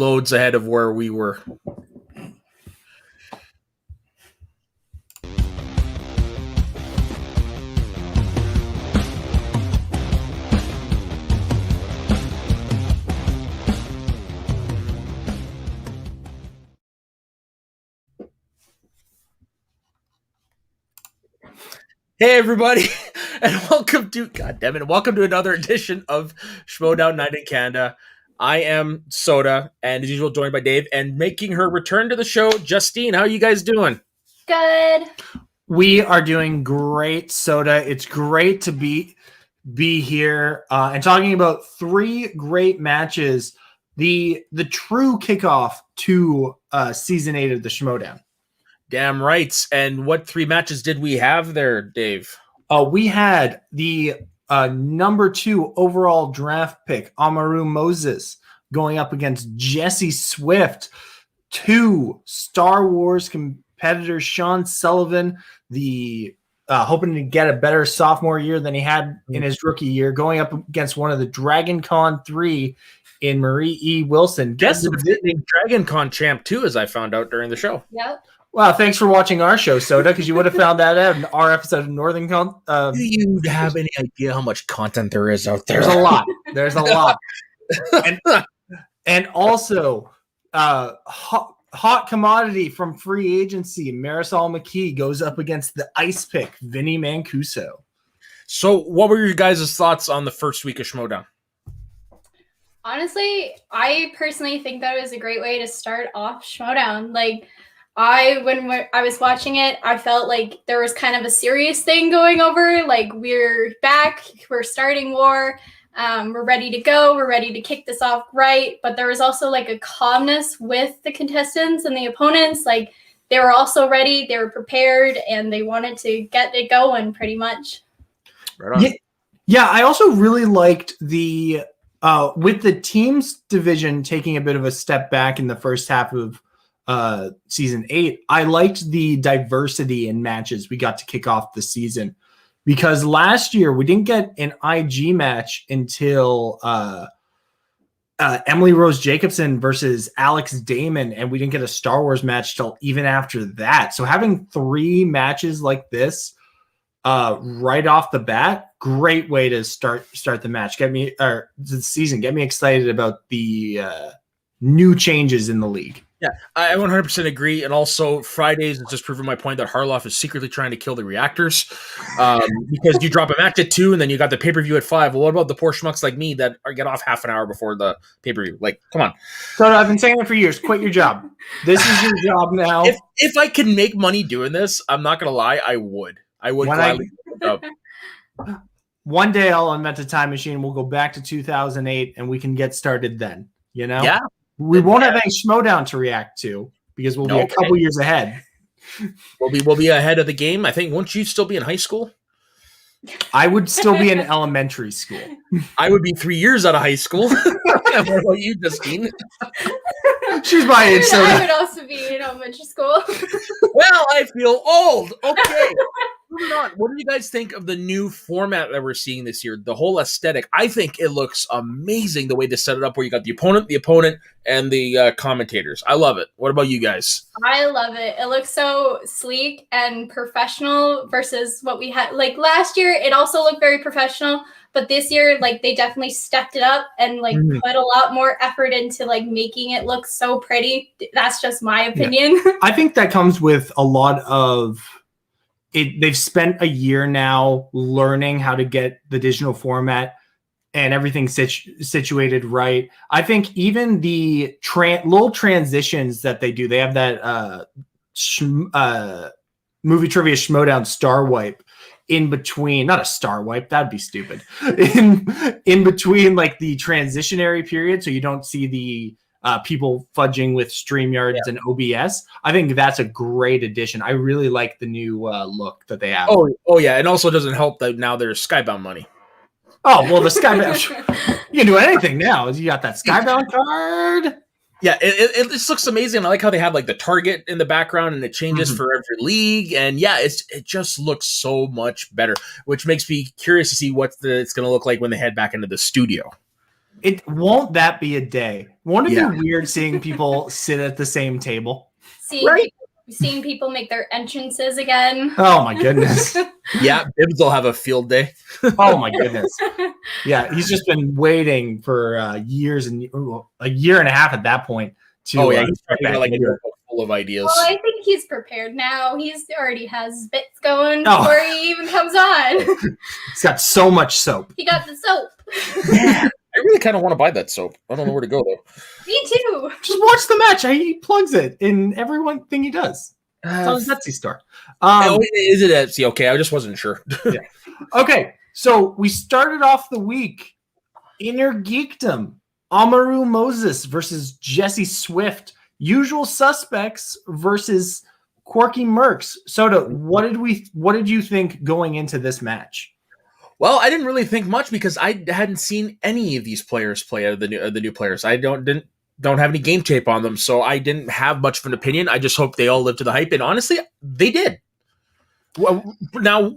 loads ahead of where we were. Hey everybody, and welcome to another edition of Schmodown Night in Canada. I am Soda, and as usual, joined by Dave, and making her return to the show, Justine. How are you guys doing? Good. We are doing great, Soda. It's great to be here and talking about three great matches. The true kickoff to season 8 of the Schmodown. Damn right. And what three matches did we have there, Dave? We had the number 2 overall draft pick, Amaru Moses, going up against Jesse Swift. 2 Star Wars competitors, Sean Sullivan, the hoping to get a better sophomore year than he had in his rookie year, going up against one of the Dragon Con 3 in Marie E. Wilson. Guess the defending Dragon Con champ, too, as I found out during the show. Yep. Well, thanks for watching our show, Soda, because you would have found that out in our episode of Northern Con. Do you have any idea how much content there is out there? There's a lot. There's a lot. And also, hot commodity from free agency, Marisol McKee goes up against the ice pick, Vinny Mancuso. So what were your guys' thoughts on the first week of Schmodown? Honestly, I personally think that was a great way to start off Schmodown. When I was watching it, I felt like there was kind of a serious thing going over. Like, we're back, we're starting war, we're ready to go, we're ready to kick this off right. But there was also like a calmness with the contestants and the opponents. Like, they were also ready, they were prepared, and they wanted to get it going pretty much. Right on. Yeah, I also really liked the with the teams division taking a bit of a step back in the first half of season 8. I liked the diversity in matches we got to kick off the season, because last year we didn't get an IG match until Emily Rose Jacobson versus Alex Damon, and we didn't get a Star Wars match till even after that. So having 3 matches like this right off the bat, great way to start the match. The season. Get me excited about the new changes in the league. Yeah, I 100% agree. And also, Fridays has just proven my point that Harloff is secretly trying to kill the reactors, because you drop a match at 2 and then you got the pay-per-view at 5. Well, what about the poor schmucks like me that get off half an hour before the pay-per-view? Like, come on. So I've been saying it for years. Quit your job. This is your job now. If I can make money doing this, I'm not going to lie, I would. I would gladly. One day I'll invent a time machine. We'll go back to 2008 and we can get started then. You know? Yeah. We won't have any Schmodown to react to because we'll be a couple years ahead. We'll be ahead of the game. I think. Won't you still be in high school? I would still be in elementary school. I would be 3 years out of high school. What about you, Justine? She's my age, so I would also be in elementary school. Well, I feel old. Okay. Moving on. What do you guys think of the new format that we're seeing this year? The whole aesthetic. I think it looks amazing the way they set it up, where you got the opponent, and the commentators. I love it. What about you guys? I love it. It looks so sleek and professional versus what we had. Like, last year, it also looked very professional. But this year, like, they definitely stepped it up and like put a lot more effort into like making it look so pretty. That's just my opinion. Yeah. I think that comes with a lot of it. They've spent a year now learning how to get the digital format and everything situated right. I think even the little transitions that they do, they have that movie trivia Schmodown Star Wipe in between, not a star wipe, that'd be stupid. In between like the transitionary period, so you don't see the people fudging with StreamYards and OBS. I think that's a great addition. I really like the new look that they have. Oh yeah, it also doesn't help that now there's Skybound money. Oh well, the Skybound. You can do anything now. You got that Skybound card. Yeah, it just looks amazing. I like how they have like the target in the background and it changes for every league. And yeah, it just looks so much better, which makes me curious to see what it's going to look like when they head back into the studio. It won't that be a day? Won't it Yeah. be weird seeing people sit at the same table? Seeing people make their entrances again. Oh my goodness. Yeah, Bibbs will have a field day. Oh my goodness. Yeah, he's just been waiting for years and a year and a half at that point to. Oh yeah, he's get probably back got like a into it. notebook full of ideas. Well, I think he's prepared now. He's already has bits going Oh. before he even comes on. He's got so much soap. He got the soap. Yeah, I really kind of want to buy that soap. I don't know where to go though. Me too. Just watch the match. He plugs it in every one thing he does. It's on his Etsy store. Is it Etsy? Okay, I just wasn't sure. Yeah. Okay, so we started off the week. Inner Geekdom. Amaru Moses versus Jesse Swift. Usual Suspects versus Quirky Mercs. Soda, what did you think going into this match? Well, I didn't really think much because I hadn't seen any of these players play out of the new players. I don't have any game tape on them, so I didn't have much of an opinion. I just hope they all live to the hype, and honestly, they did. Well, now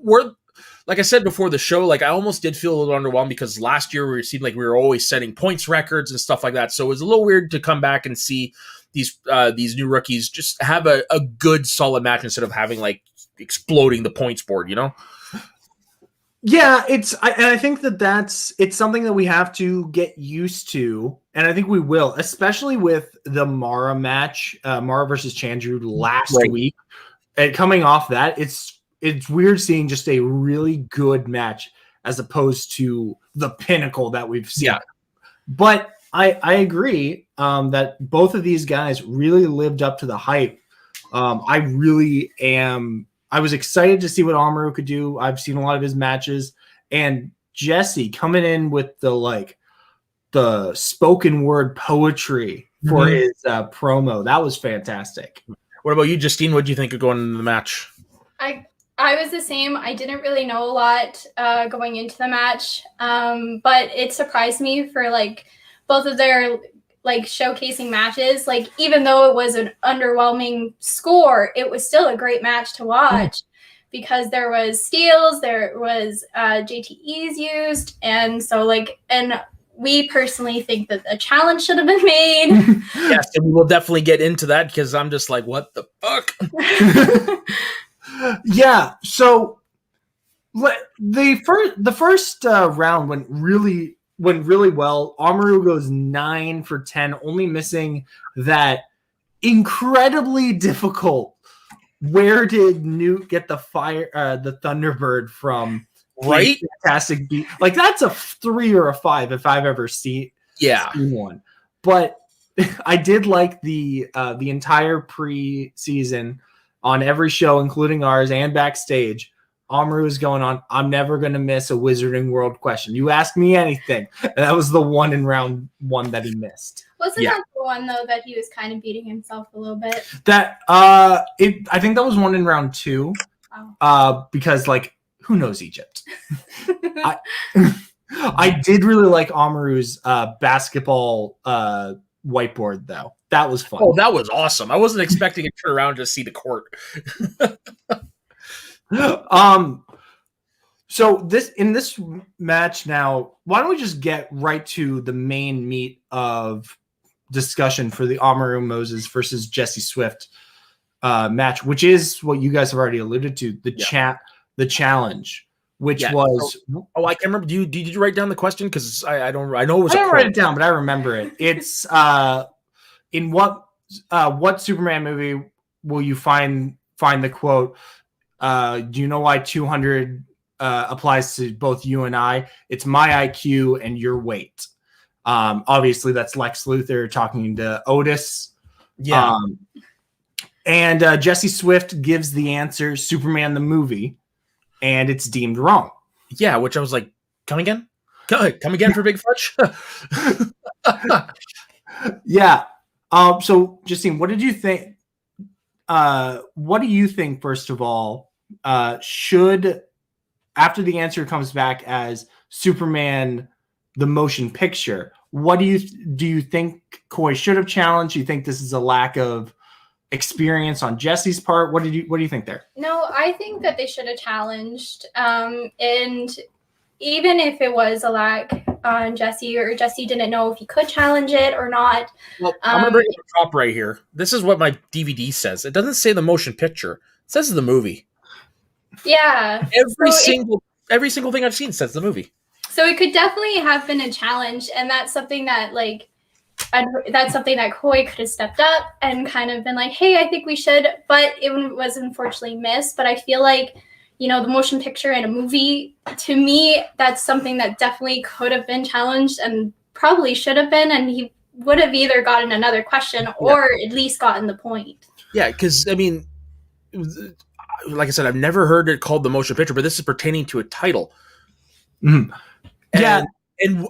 like I said before the show, like I almost did feel a little underwhelmed because last year it seemed like we were always setting points records and stuff like that. So it was a little weird to come back and see these new rookies just have a good solid match instead of having like exploding the points board, you know? Yeah, I think it's something that we have to get used to, and I think we will, especially with the Mara match, Mara versus Chandru last week. And coming off that, it's weird seeing just a really good match as opposed to the pinnacle that we've seen. Yeah. But I agree that both of these guys really lived up to the hype. I was excited to see what Amaru could do. I've seen a lot of his matches, and Jesse coming in with the spoken word poetry for his promo. That was fantastic. What about you, Justine? What did you think of going into the match? I was the same. I didn't really know a lot going into the match, but it surprised me for like both of their like showcasing matches. Like even though it was an underwhelming score, it was still a great match to watch because there was steals, there was JTEs used, and so and we personally think that a challenge should have been made. Yes, and we will definitely get into that because I'm just like, what the fuck? Yeah, so the first round went really well. Amaru goes 9 for 10, only missing that incredibly difficult. Where did Newt get the Thunderbird from? Right, fantastic beat. Like that's a 3 or a 5 if I've ever seen one. But I did like the entire preseason on every show, including ours and backstage. Amaru is going on, I'm never going to miss a Wizarding World question. You ask me anything. And that was the one in round 1 that he missed. Wasn't that the one, though, that he was kind of beating himself a little bit? That I think that was one in round 2. Oh. Because, who knows Egypt? I did really like Amaru's basketball whiteboard, though. That was fun. Oh, that was awesome. I wasn't expecting to turn around to see the court. So in this match now, why don't we just get right to the main meat of discussion for the Amaru Moses versus Jesse Swift match, which is what you guys have already alluded to, the challenge, which was I can't remember. Did you write down the question? Because I know it was. I didn't write it down, but I remember it. It's in what Superman movie will you find the quote? Do you know why 200 applies to both you and I? It's my IQ and your weight. Obviously, that's Lex Luthor talking to Otis. Yeah. And Jesse Swift gives the answer, Superman the movie, and it's deemed wrong. Yeah, which I was like, come again? Come again for Big Fudge? Yeah. So, Justine, what did you think? What do you think, first of all, should, after the answer comes back as Superman the motion picture, what do you think Coy should have challenged? Do you think this is a lack of experience on Jesse's part? What do you think there? No, I think that they should have challenged. And even if it was a lack on Jesse, or Jesse didn't know if he could challenge it or not. Well, I'm going to bring up a top right here. This is what my DVD says. It doesn't say the motion picture. It says the movie. Yeah. Every single thing I've seen says the movie. So it could definitely have been a challenge, and that's something that Koi could have stepped up and kind of been like, hey, I think we should, but it was unfortunately missed. But I feel like, the motion picture in a movie, to me, that's something that definitely could have been challenged and probably should have been, and he would have either gotten another question or at least gotten the point. Yeah, because, I mean, like I said, I've never heard it called the motion picture, but this is pertaining to a title. Mm-hmm. And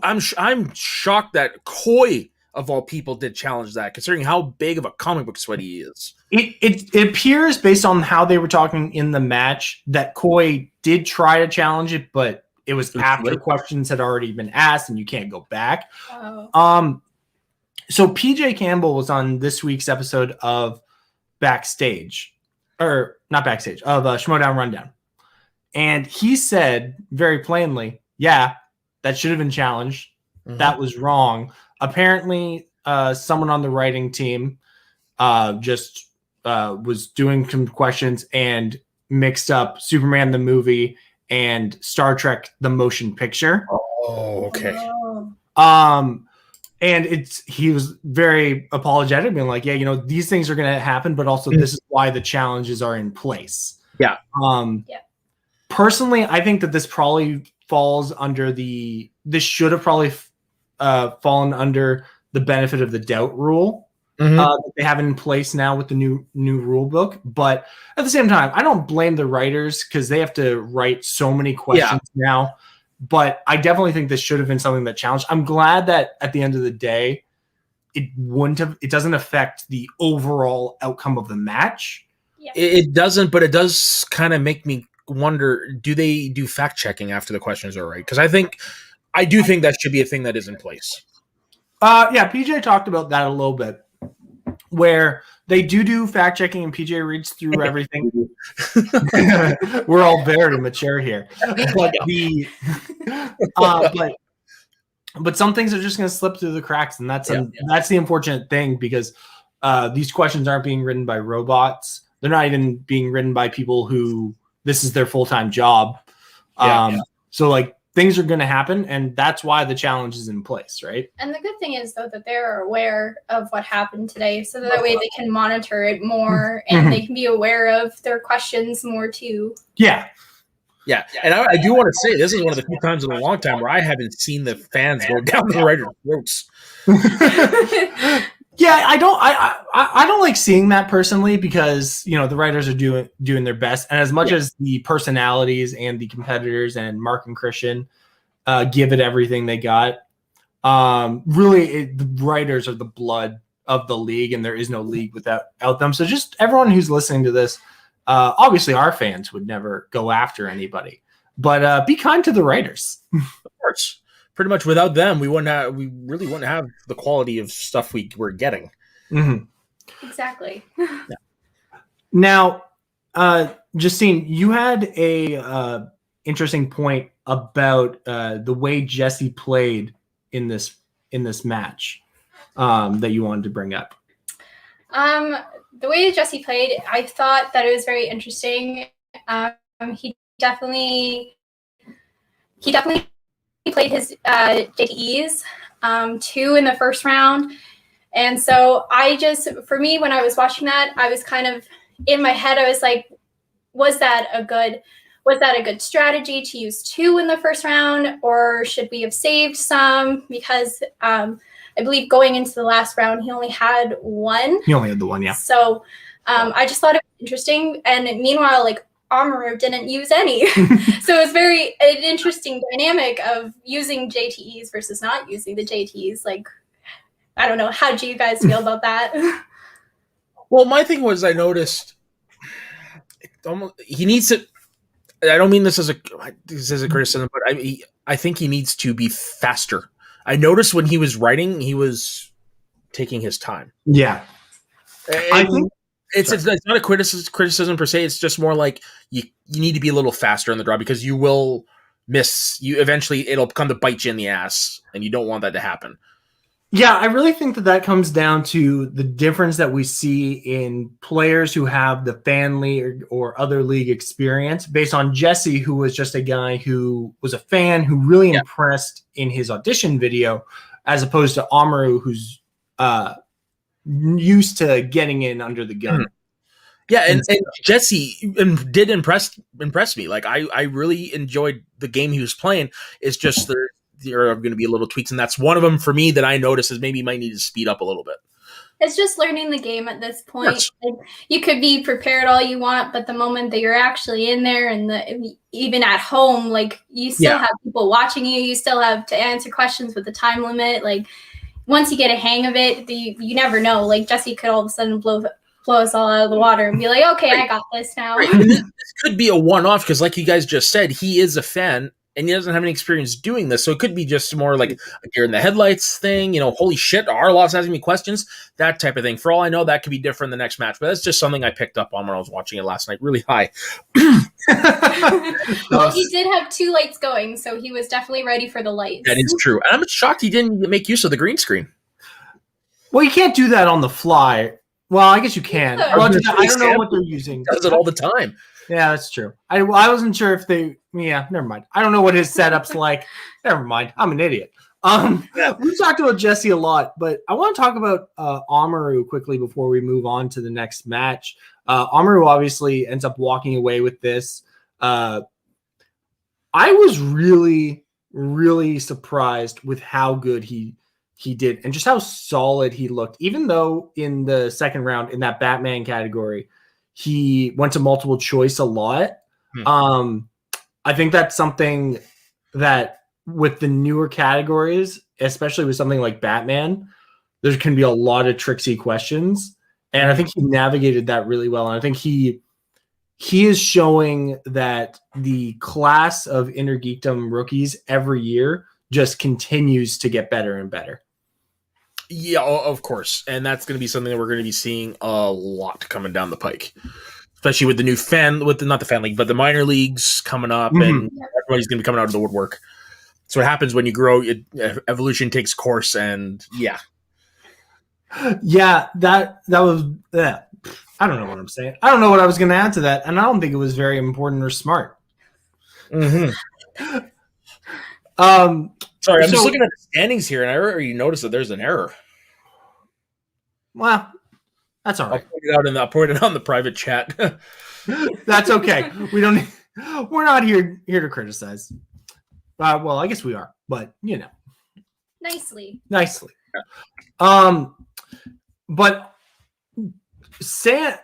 I'm shocked that Koi, of all people, did challenge that, considering how big of a comic book sweat he is. It appears, based on how they were talking in the match, that Koi did try to challenge it, but it was after questions had already been asked, and you can't go back. Oh. So PJ Campbell was on this week's episode of Backstage, or not Backstage, of Schmodown Rundown, and he said very plainly, "Yeah, that should have been challenged. Mm-hmm. That was wrong." Apparently, someone on the writing team just was doing some questions and mixed up Superman the movie and Star Trek the motion picture. Oh, okay. And he was very apologetic, being like, yeah, these things are going to happen, but also this is why the challenges are in place. Yeah. Personally, I think that this probably falls under this should have probably fallen under the benefit of the doubt rule. That they have in place now with the new rule book. But at the same time, I don't blame the writers, because they have to write so many questions now. But I definitely think this should have been something that challenged. I'm glad that at the end of the day, it doesn't affect the overall outcome of the match. Yeah. It doesn't, but it does kind of make me wonder, do they do fact checking after the questions are right? Because I do think that should be a thing that is in place. Yeah, PJ talked about that a little bit, where they do fact checking, and PJ reads through everything. We're all very mature here, but some things are just going to slip through the cracks, and that's the unfortunate thing, because these questions aren't being written by robots. They're not even being written by people who this is their full-time job. So things are going to happen, and that's why the challenge is in place, right? And the good thing is, though, that they're aware of what happened today, so that way they can monitor it more, and they can be aware of their questions more, too. Yeah. And I do want to say, this is one of the few times in a long time where I haven't seen the fans go down the writer's throats. Yeah, I don't like seeing that personally, because the writers are doing their best, and as much as the personalities and the competitors and Mark and Christian give it everything they got, really the writers are the blood of the league, and there is no league without them. So just everyone who's listening to this, obviously our fans would never go after anybody, but be kind to the writers. Of course. Pretty much without them, we really wouldn't have the quality of stuff we were getting. Mm-hmm. Exactly. Now, Justine, you had a interesting point about the way Jesse played in this match that you wanted to bring up. The way Jesse played, I thought that it was very interesting. He definitely played his JTEs, 2 in the first round. And so for me, when I was watching that, I was kind of in my head, I was like, was that a good strategy to use 2 in the first round, or should we have saved some? Because I believe going into the last round, he only had 1. He only had the 1, yeah. So I just thought it was interesting. And meanwhile, Armorer didn't use any. So it was an interesting dynamic of using JTEs versus not using the JTEs. I don't know. How do you guys feel about that? Well, my thing was, I noticed he needs to. I don't mean this as a criticism, but I think he needs to be faster. I noticed when he was writing, he was taking his time. Yeah, I think. It's not a criticism per se. It's just more like you need to be a little faster on the draw, because you will miss you. Eventually, it'll come to bite you in the ass, and you don't want that to happen. Yeah, I really think that comes down to the difference that we see in players who have the fan league or other league experience based on Jesse, who was just a guy who was a fan who really impressed in his audition video, as opposed to Amaru, who's used to getting in under the gun. Yeah, and Jesse did impress me. Like I really enjoyed the game he was playing. It's just there are going to be little tweaks, and that's one of them for me that I noticed is maybe you might need to speed up a little bit. It's just learning the game at this point. Like, you could be prepared all you want, but the moment that you're actually in there, and even at home, like you still have people watching you. You still have to answer questions with the time limit. Like once you get a hang of it, you never know. Like Jesse could all of a sudden blow us all out of the water and be like, okay, I got this now. Right. This could be a one-off because like you guys just said, he is a fan and he doesn't have any experience doing this. So it could be just more like a deer in the headlights thing, holy shit, Arlov's asking me questions, that type of thing. For all I know, that could be different the next match, but that's just something I picked up on when I was watching it last night, really high. Well, he did have 2 lights going, so he was definitely ready for the lights. That is true. And I'm shocked he didn't make use of the green screen. Well, you can't do that on the fly. Well, I guess you can. I don't know what they're using. Does it all the time. Yeah, that's true. I wasn't sure if they. Yeah, never mind. I don't know what his setup's like. Never mind. I'm an idiot. We've talked about Jesse a lot, but I want to talk about Amaru quickly before we move on to the next match. Amaru obviously ends up walking away with this. I was really, really surprised with how good he did and just how solid he looked. Even though in the second round in that Batman category, he went to multiple choice a lot. I think that's something that with the newer categories, especially with something like Batman, there can be a lot of tricksy questions. And I think he navigated that really well. And I think he is showing that the class of Inner Geekdom rookies every year just continues to get better and better. Yeah, of course. And that's going to be something that we're going to be seeing a lot coming down the pike. Especially with the new not the fan league, but the minor leagues coming up, and everybody's going to be coming out of the woodwork. So what happens when you grow, evolution takes course, and yeah. Yeah, that was, I don't know what I'm saying. I don't know what I was going to add to that, and I don't think it was very important or smart. Sorry, I'm just looking at the standings here, and I already noticed that there's an error. Well, that's all right. I'll point it out in the private chat. That's okay. We're not here to criticize. Well, I guess we are, but nicely. But Sam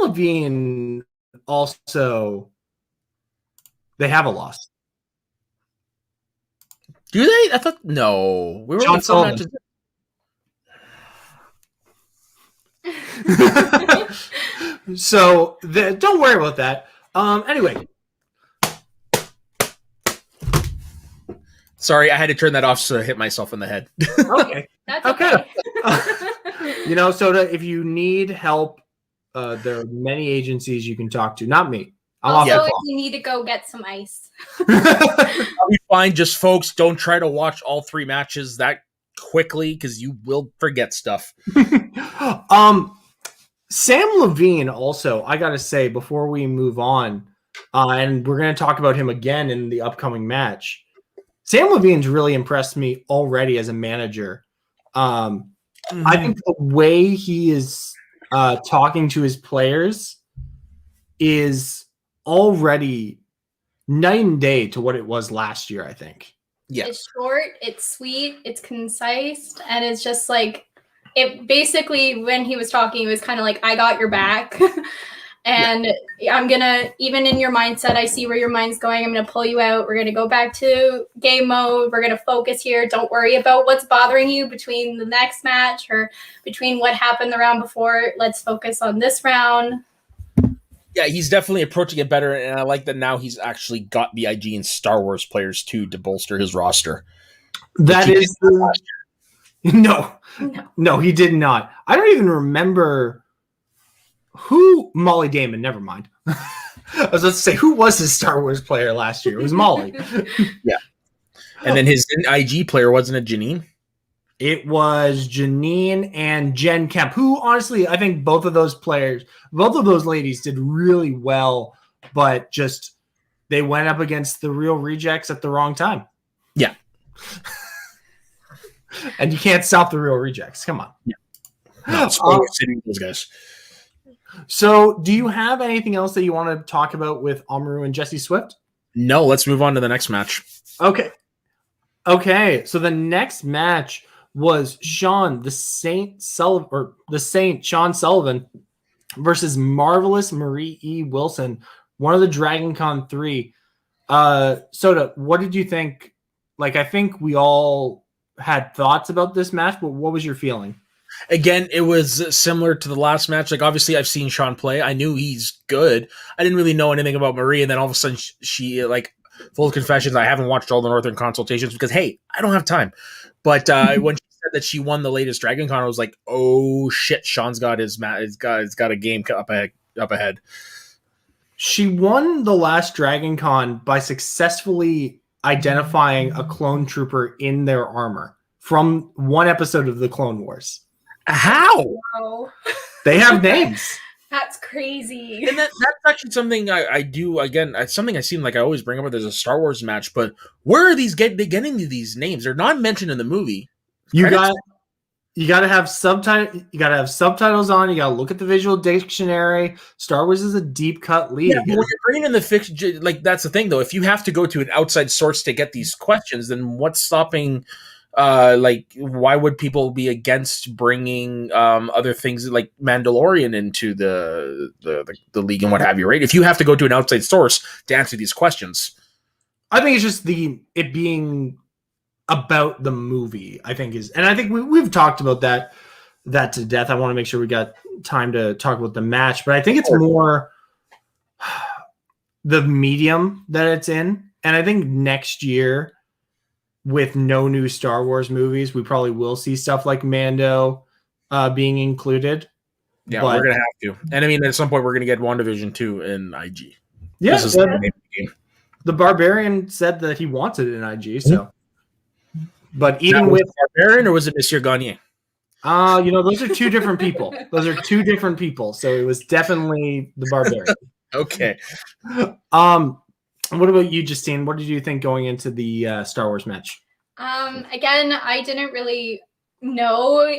Levine also, they have a loss. Do they? I thought no. We were on some matches. So don't worry about that. Anyway. Sorry, I had to turn that off so I hit myself in the head. Okay. That's okay. So if you need help, there are many agencies you can talk to. Not me. Also, if you need to go get some ice. I'll be fine. Just folks, don't try to watch all 3 matches that quickly because you will forget stuff. Sam Levine also, I got to say, before we move on, and we're going to talk about him again in the upcoming match, Sam Levine's really impressed me already as a manager. I think the way he is talking to his players is already night and day to what it was last year, I think. Yeah. It's short, it's sweet, it's concise, and it's just like, it basically, when he was talking, it was kind of like, I got your back. And I'm going to, even in your mindset, I see where your mind's going. I'm going to pull you out. We're going to go back to game mode. We're going to focus here. Don't worry about what's bothering you between the next match or between what happened the round before. Let's focus on this round. Yeah, he's definitely approaching it better, and I like that now he's actually got the IG and Star Wars players, too, to bolster his roster. That is... No, he did not. I don't even remember... Who? Molly Damon, never mind. I was about to say, who was his Star Wars player last year? It was Molly. And then his IG player, wasn't it Janine? It was Janine and Jen Kemp, who honestly, I think both of those ladies did really well, but just they went up against the real rejects at the wrong time. Yeah. And you can't stop the real rejects. Come on. Yeah. No, those guys. So do you have anything else that you want to talk about with Amaru and Jesse Swift? No, let's move on to the next match. Okay. So the next match was Sean Sullivan versus Marvelous Marie E. Wilson, one of the Dragon Con 3. Soda, what did you think? Like, I think we all had thoughts about this match, but what was your feeling? Again, it was similar to the last match. Like, obviously, I've seen Sean play. I knew he's good. I didn't really know anything about Marie, and then all of a sudden, she like, full confessions, I haven't watched all the Northern Consultations because, hey, I don't have time. But when she said that she won the latest Dragon Con, I was like, oh shit, Sean's got his got a game up ahead. She won the last Dragon Con by successfully identifying a clone trooper in their armor from one episode of the Clone Wars. How? Wow. They have names. That's crazy. And that's actually something I do. Again, it's something I seem like I always bring up. There's a Star Wars match, but where are they getting these names? They're not mentioned in the movie. You got to have subtitles. You got to have subtitles on. You got to look at the visual dictionary. Star Wars is a deep cut lead. Yeah, but when you're bringing in the fiction, like that's the thing, though. If you have to go to an outside source to get these questions, then what's stopping? Like, why would people be against bringing other things like Mandalorian into the league and what have you, right? If you have to go to an outside source to answer these questions, I think it's just it being about the movie. I think is, and I think we've talked about that to death. I want to make sure we got time to talk about the match, but I think it's more the medium that it's in, and I think next year, with no new Star Wars movies, we probably will see stuff like Mando being included. Yeah, we're going to have to. And I mean, at some point, we're going to get WandaVision 2 in IG. Yeah, this is the name of the game. The Barbarian said that he wants it in IG, so. But even with Barbarian, or was it Monsieur Garnier? Those are two different people. So it was definitely the Barbarian. Okay. What about you, Justine? What did you think going into the Star Wars match? Again, I didn't really know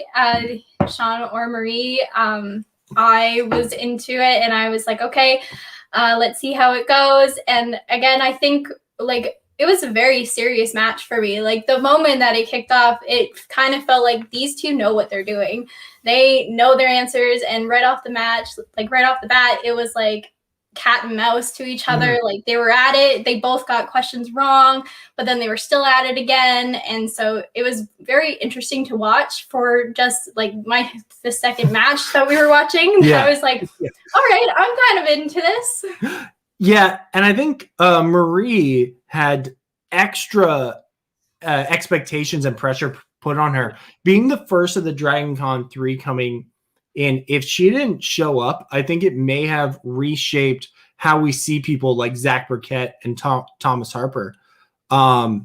Sean or Marie. I was into it, and I was like, okay, let's see how it goes. And again, I think like it was a very serious match for me. Like the moment that it kicked off, it kind of felt like these two know what they're doing. They know their answers, and right off the bat, it was like cat and mouse to each other. Like they were at it, they both got questions wrong, but then they were still at it again. And so it was very interesting to watch for just like the second match that we were watching. Yeah. I was like, all right, I'm kind of into this. Yeah, and I think Marie had extra expectations and pressure put on her. Being the first of the Dragon Con 3 coming in, if she didn't show up, I think it may have reshaped how we see people like Zach Burkett and Thomas Harper. But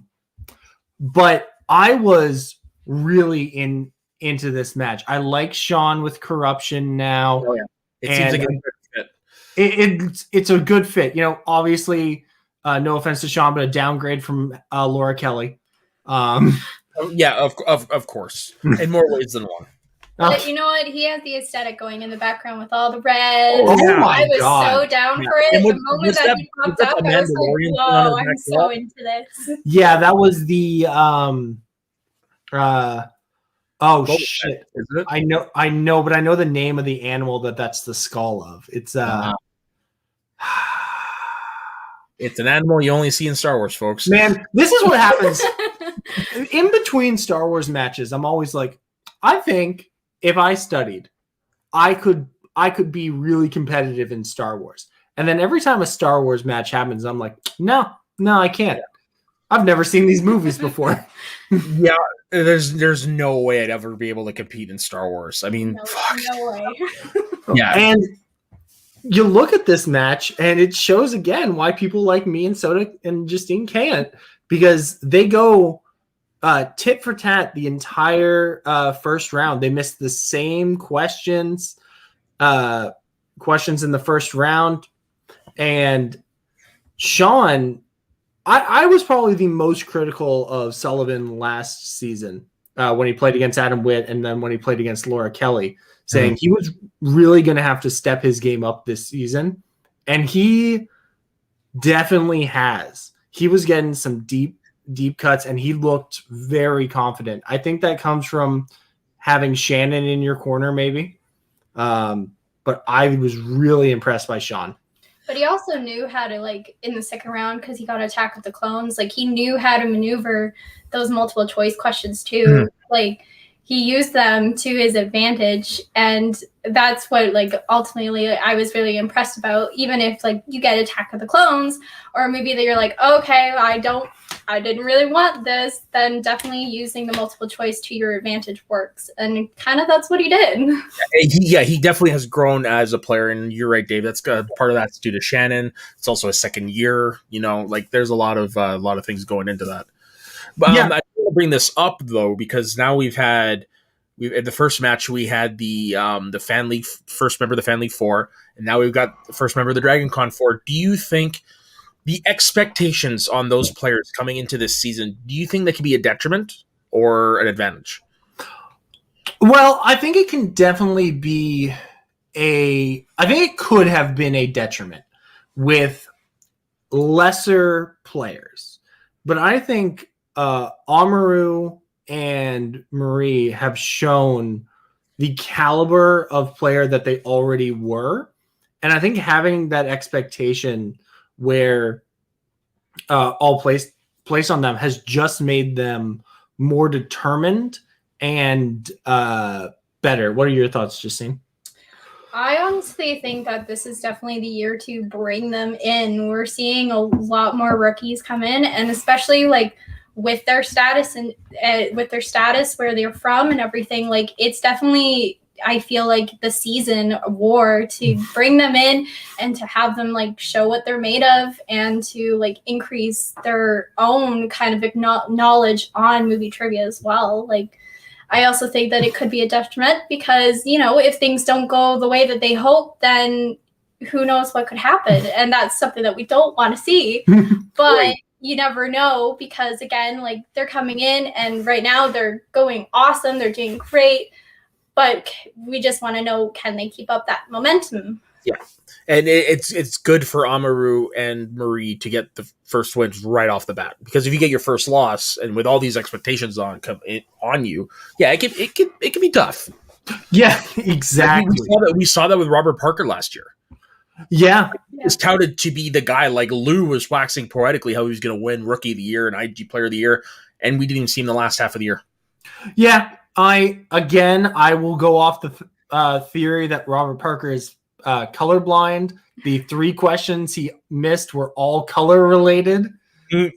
I was really into this match. I like Sean with corruption now. Oh, yeah. It seems like a good fit. It's a good fit. Obviously, no offense to Sean, but a downgrade from Laura Kelly. Yeah, of course. In more ways than one. But you know what? He has the aesthetic going in the background with all the red. Oh my I was God. so down for it. The moment that he popped up, I was like, whoa, I'm so into this. Yeah, that was the shit. Is it? I know, but I know the name of the animal that's the skull of. It's it's an animal you only see in Star Wars, folks. Man, this is what happens in between Star Wars matches. I'm always like, I think if I studied, I could be really competitive in Star Wars. And then every time a Star Wars match happens, I'm like, no, I can't. I've never seen these movies before. Yeah, there's no way I'd ever be able to compete in Star Wars. I mean, no way. Yeah. And you look at this match, and it shows again why people like me and Soda and Justine can't, because they go tit for tat the entire first round. They missed the same questions in the first round. And Sean, I was probably the most critical of Sullivan last season when he played against Adam Witt, and then when he played against Laura Kelly, saying he was really going to have to step his game up this season. And he definitely has. He was getting some deep cuts, and he looked very confident. I think that comes from having Shannon in your corner, maybe. But I was really impressed by Sean. But he also knew how to, like, in the second round, because he got attacked with the clones, like, he knew how to maneuver those multiple choice questions too. Like, he used them to his advantage, and that's what, like, ultimately I was really impressed about. Even if, like, you get attacked with the clones, or maybe that you're like, okay, I didn't really want this, then definitely using the multiple choice to your advantage works. And kind of that's what he did. He definitely has grown as a player, and you're right, Dave. That's part of that's due to Shannon. It's also a second year, like there's a lot of things going into that. But I want to bring this up though, because now we've in the first match we had the Fan League first member of the Fan League 4, and now we've got the first member of the Dragon Con 4. Do you think the expectations on those players coming into this season, do you think that could be a detriment or an advantage? Well, I think it can definitely be I think it could have been a detriment with lesser players. But I think Amaru and Marie have shown the caliber of player that they already were. And I think having that expectation where all placed on them has just made them more determined and better. What are your thoughts, Justine? I honestly think that this is definitely the year to bring them in. We're seeing a lot more rookies come in, and especially like with their status and with their status where they're from and everything, like it's definitely, I feel like, the season war to bring them in and to have them like show what they're made of and to like increase their own kind of knowledge on movie trivia as well. Like, I also think that it could be a detriment because, if things don't go the way that they hope, then who knows what could happen. And that's something that we don't want to see. But you never know because, again, like they're coming in and right now they're going awesome. They're doing great. But we just want to know, can they keep up that momentum? Yeah. And it's good for Amaru and Marie to get the first wins right off the bat, because if you get your first loss and with all these expectations on you, it can be tough. Yeah, exactly. We saw that with Robert Parker last year. Yeah, he was touted to be the guy. Like Lou was waxing poetically how he was going to win Rookie of the Year and IG Player of the Year, and we didn't even see him the last half of the year. Yeah, I will go off the theory that Robert Parker is colorblind. The 3 questions he missed were all color related.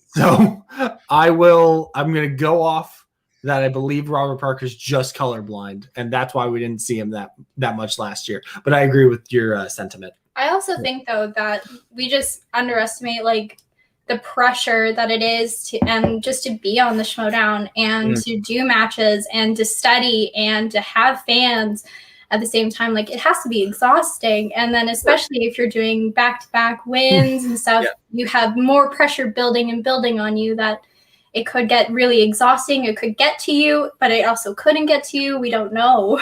So I'm going to go off that I believe Robert Parker's just colorblind, and that's why we didn't see him that much last year. But I agree with your sentiment. I also think though that we just underestimate like the pressure that it is to just to be on the Schmodown and to do matches and to study and to have fans at the same time. Like it has to be exhausting. And then especially if you're doing back-to-back wins and stuff, you have more pressure building on you that it could get really exhausting. It could get to you, but it also couldn't get to you. We don't know.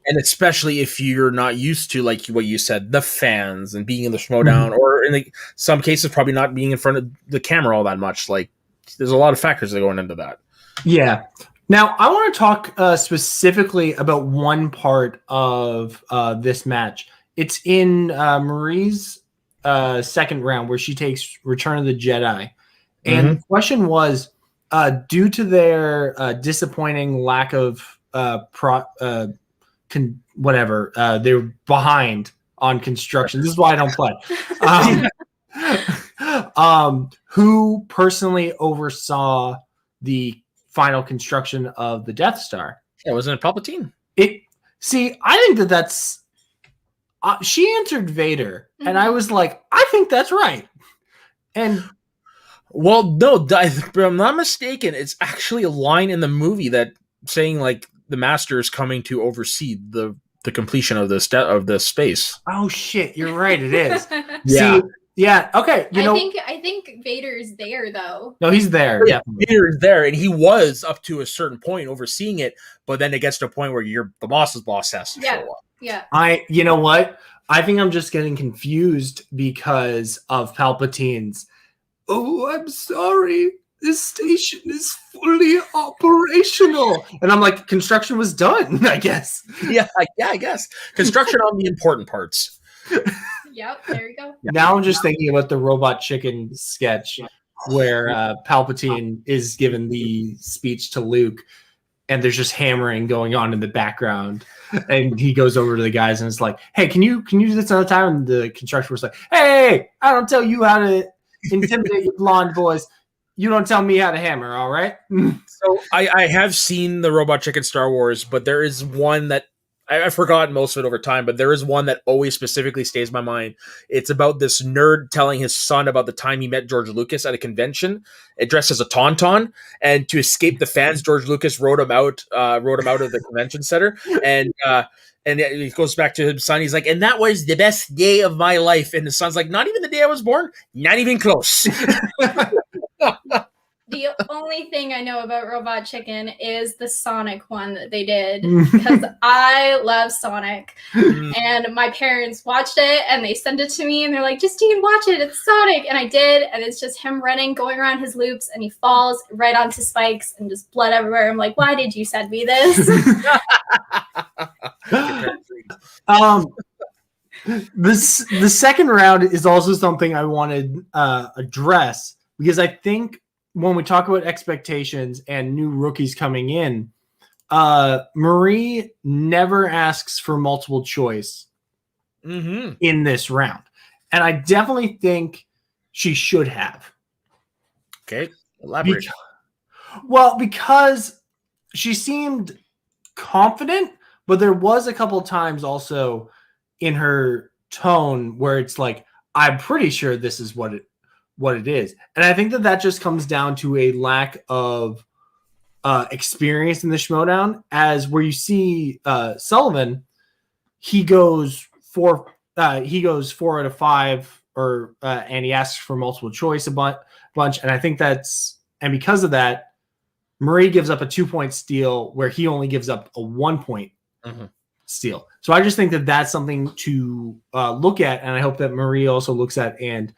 And especially if you're not used to, like what you said, the fans and being in the Schmodown, or in some cases probably not being in front of the camera all that much. Like there's a lot of factors that go into that. Yeah. Now I want to talk specifically about one part of this match. It's in Marie's second round where she takes Return of the Jedi. And the question was, due to their disappointing lack of they're behind on construction. This is why I don't play. Who personally oversaw the final construction of the Death Star? Yeah, wasn't it Palpatine? I think that's She answered Vader, and I was like, I think that's right. And well, no, if I'm not mistaken, it's actually a line in the movie that saying like the Master is coming to oversee the completion of the space. Oh shit, you're right. It is. Yeah. See, yeah. Okay. I think Vader's there though. No, he's there. Yeah, Vader is there, and he was up to a certain point overseeing it, but then it gets to a point where the boss's boss has to show up. Yeah. You know what? I think I'm just getting confused because of Palpatine's. Oh, I'm sorry. This station is fully operational. And I'm like, construction was done, I guess. Yeah, I guess. Construction on the important parts. Yep, there you go. Now I'm just thinking about the Robot Chicken sketch where Palpatine is given the speech to Luke, and there's just hammering going on in the background. And he goes over to the guys and it's like, hey, can you do this another time? And the construction was like, hey, I don't tell you how to intimidate you blonde boys. You don't tell me how to hammer, all right? So I have seen the Robot Chicken Star Wars, but there is one that I've forgotten most of it over time, but there is one that always specifically stays in my mind. It's about this nerd telling his son about the time he met George Lucas at a convention, dressed as a tauntaun, and to escape the fans, George Lucas wrote him out of the convention center, and he goes back to his son. He's like, and that was the best day of my life. And his son's like, not even the day I was born, not even close. The only thing I know about Robot Chicken is the Sonic one that they did, because I love Sonic. And my parents watched it and they sent it to me and they're like, Justine, watch it, it's Sonic. And I did, and it's just him running, going around his loops, and he falls right onto spikes and just blood everywhere. I'm like, why did you send me this? The second round is also something I want to address, because I think when we talk about expectations and new rookies coming in, Marie never asks for multiple choice in this round. And I definitely think she should have. Okay, elaborate. Because she seemed confident, but there was a couple of times also in her tone where it's like, I'm pretty sure this is what it is. And I think that just comes down to a lack of experience in the Schmodown, as where you see Sullivan, he goes 4 out of 5, or and he asks for multiple choice a bunch. And I think and because of that, Marie gives up a 2-point steal where he only gives up a 1-point steal. So I just think that that's something to look at. And I hope that Marie also looks at and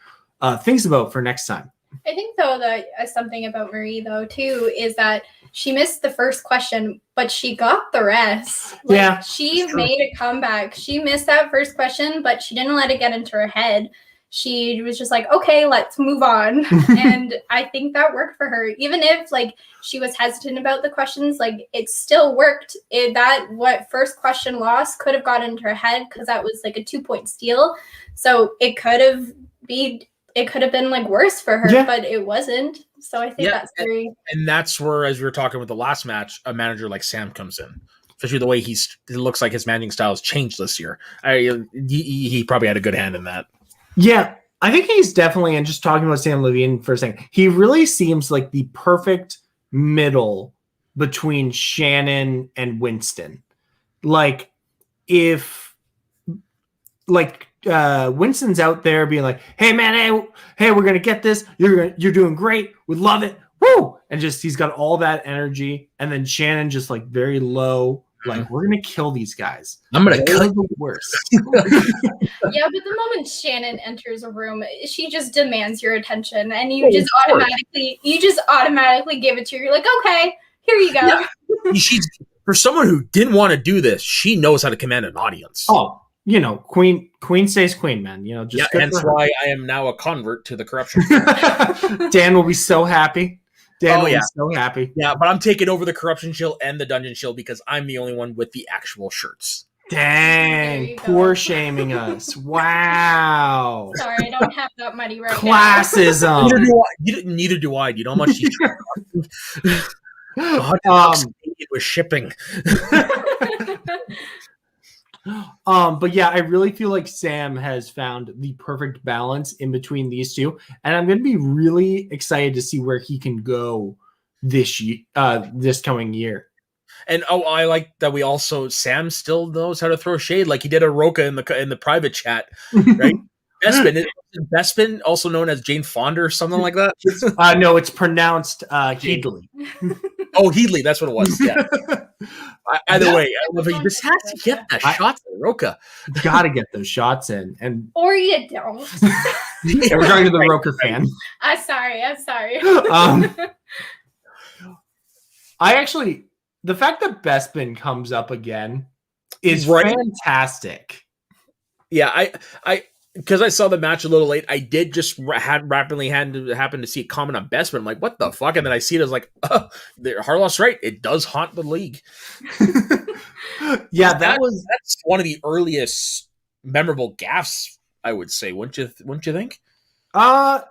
thinks about for next time. I think though that something about Marie though too is that she missed the first question, but she got the rest. She made a comeback. She missed that first question, but she didn't let it get into her head. She was just like, okay, let's move on. And I think that worked for her. Even if like she was hesitant about the questions, like it still worked. What first question lost could have got into her head, because that was like a 2-point steal. So it could have been like worse for her, but it wasn't. So I think that's very. And that's where, as we were talking with the last match, a manager like Sam comes in, especially the way it looks like his managing style has changed this year. He probably had a good hand in that. Yeah, I think he's definitely, and just talking about Sam Levine for a second, he really seems like the perfect middle between Shannon and Winston. Like, if Winston's out there being like, hey man, hey, we're gonna get this, you're doing great, we love it, woo, and just he's got all that energy, and then Shannon just like very low, like, we're gonna kill these guys, I'm gonna kill the worst. Yeah, but the moment Shannon enters a room, she just demands your attention, and you just automatically give it to her. You're like, okay, here you go. Yeah. She's, for someone who didn't want to do this, she knows how to command an audience. Oh, queen stays queen, man. Just hence why I am now a convert to the corruption. Dan will be so happy. Dan will be so happy. Yeah, but I'm taking over the corruption shield and the dungeon shield because I'm the only one with the actual shirts. Dang, poor shaming us. Wow. Sorry, I don't have that money right Classism. Neither do I. You know how much $100 with shipping. But yeah, I really feel like Sam has found the perfect balance in between these two, and I'm going to be really excited to see where he can go this coming year. And I like that Sam still knows how to throw shade, like he did a Roca in the private chat, right? Bespin, also known as Jane Fonda or something like that. No, it's pronounced Headley. Oh, Headley, that's what it was. Yeah. Either way, I love it. This has to get that shot to Roca. Got to get those shots in, and or you don't. Yeah, we're talking to the Roca fan. I'm sorry. I actually, the fact that Bespin comes up again is fantastic. Yeah, I because I saw the match a little late, I did just happen to see a comment on Bespin. I'm like, what the fuck? And then I see it as like, Harloff's right. It does haunt the league. Yeah, that's one of the earliest memorable gaffes, I would say. Wouldn't you think? Well,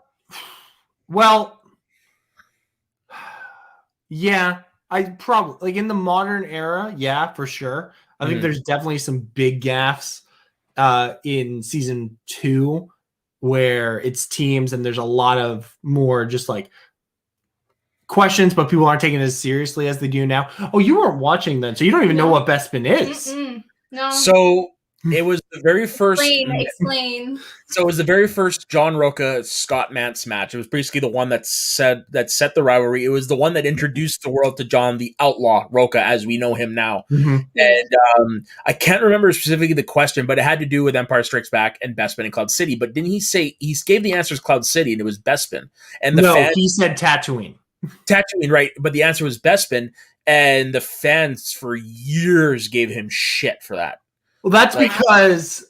yeah, I probably, like, in the modern era, yeah, for sure. I think there's definitely some big gaffes in season 2 where it's teams and there's a lot of more just like questions, but people aren't taking it as seriously as they do now. Oh, you weren't watching then, so you don't even know what Bespin is. No. So it was the very first. Explain. So it was the very first John Roca Scott Mance match. It was basically the one that set the rivalry. It was the one that introduced the world to John the Outlaw Roca as we know him now. Mm-hmm. And I can't remember specifically the question, but it had to do with Empire Strikes Back and Bespin and Cloud City. But didn't he say he gave the answers Cloud City and it was Bespin? And he said Tatooine. Tatooine, right? But the answer was Bespin, and the fans for years gave him shit for that. Well, that's because,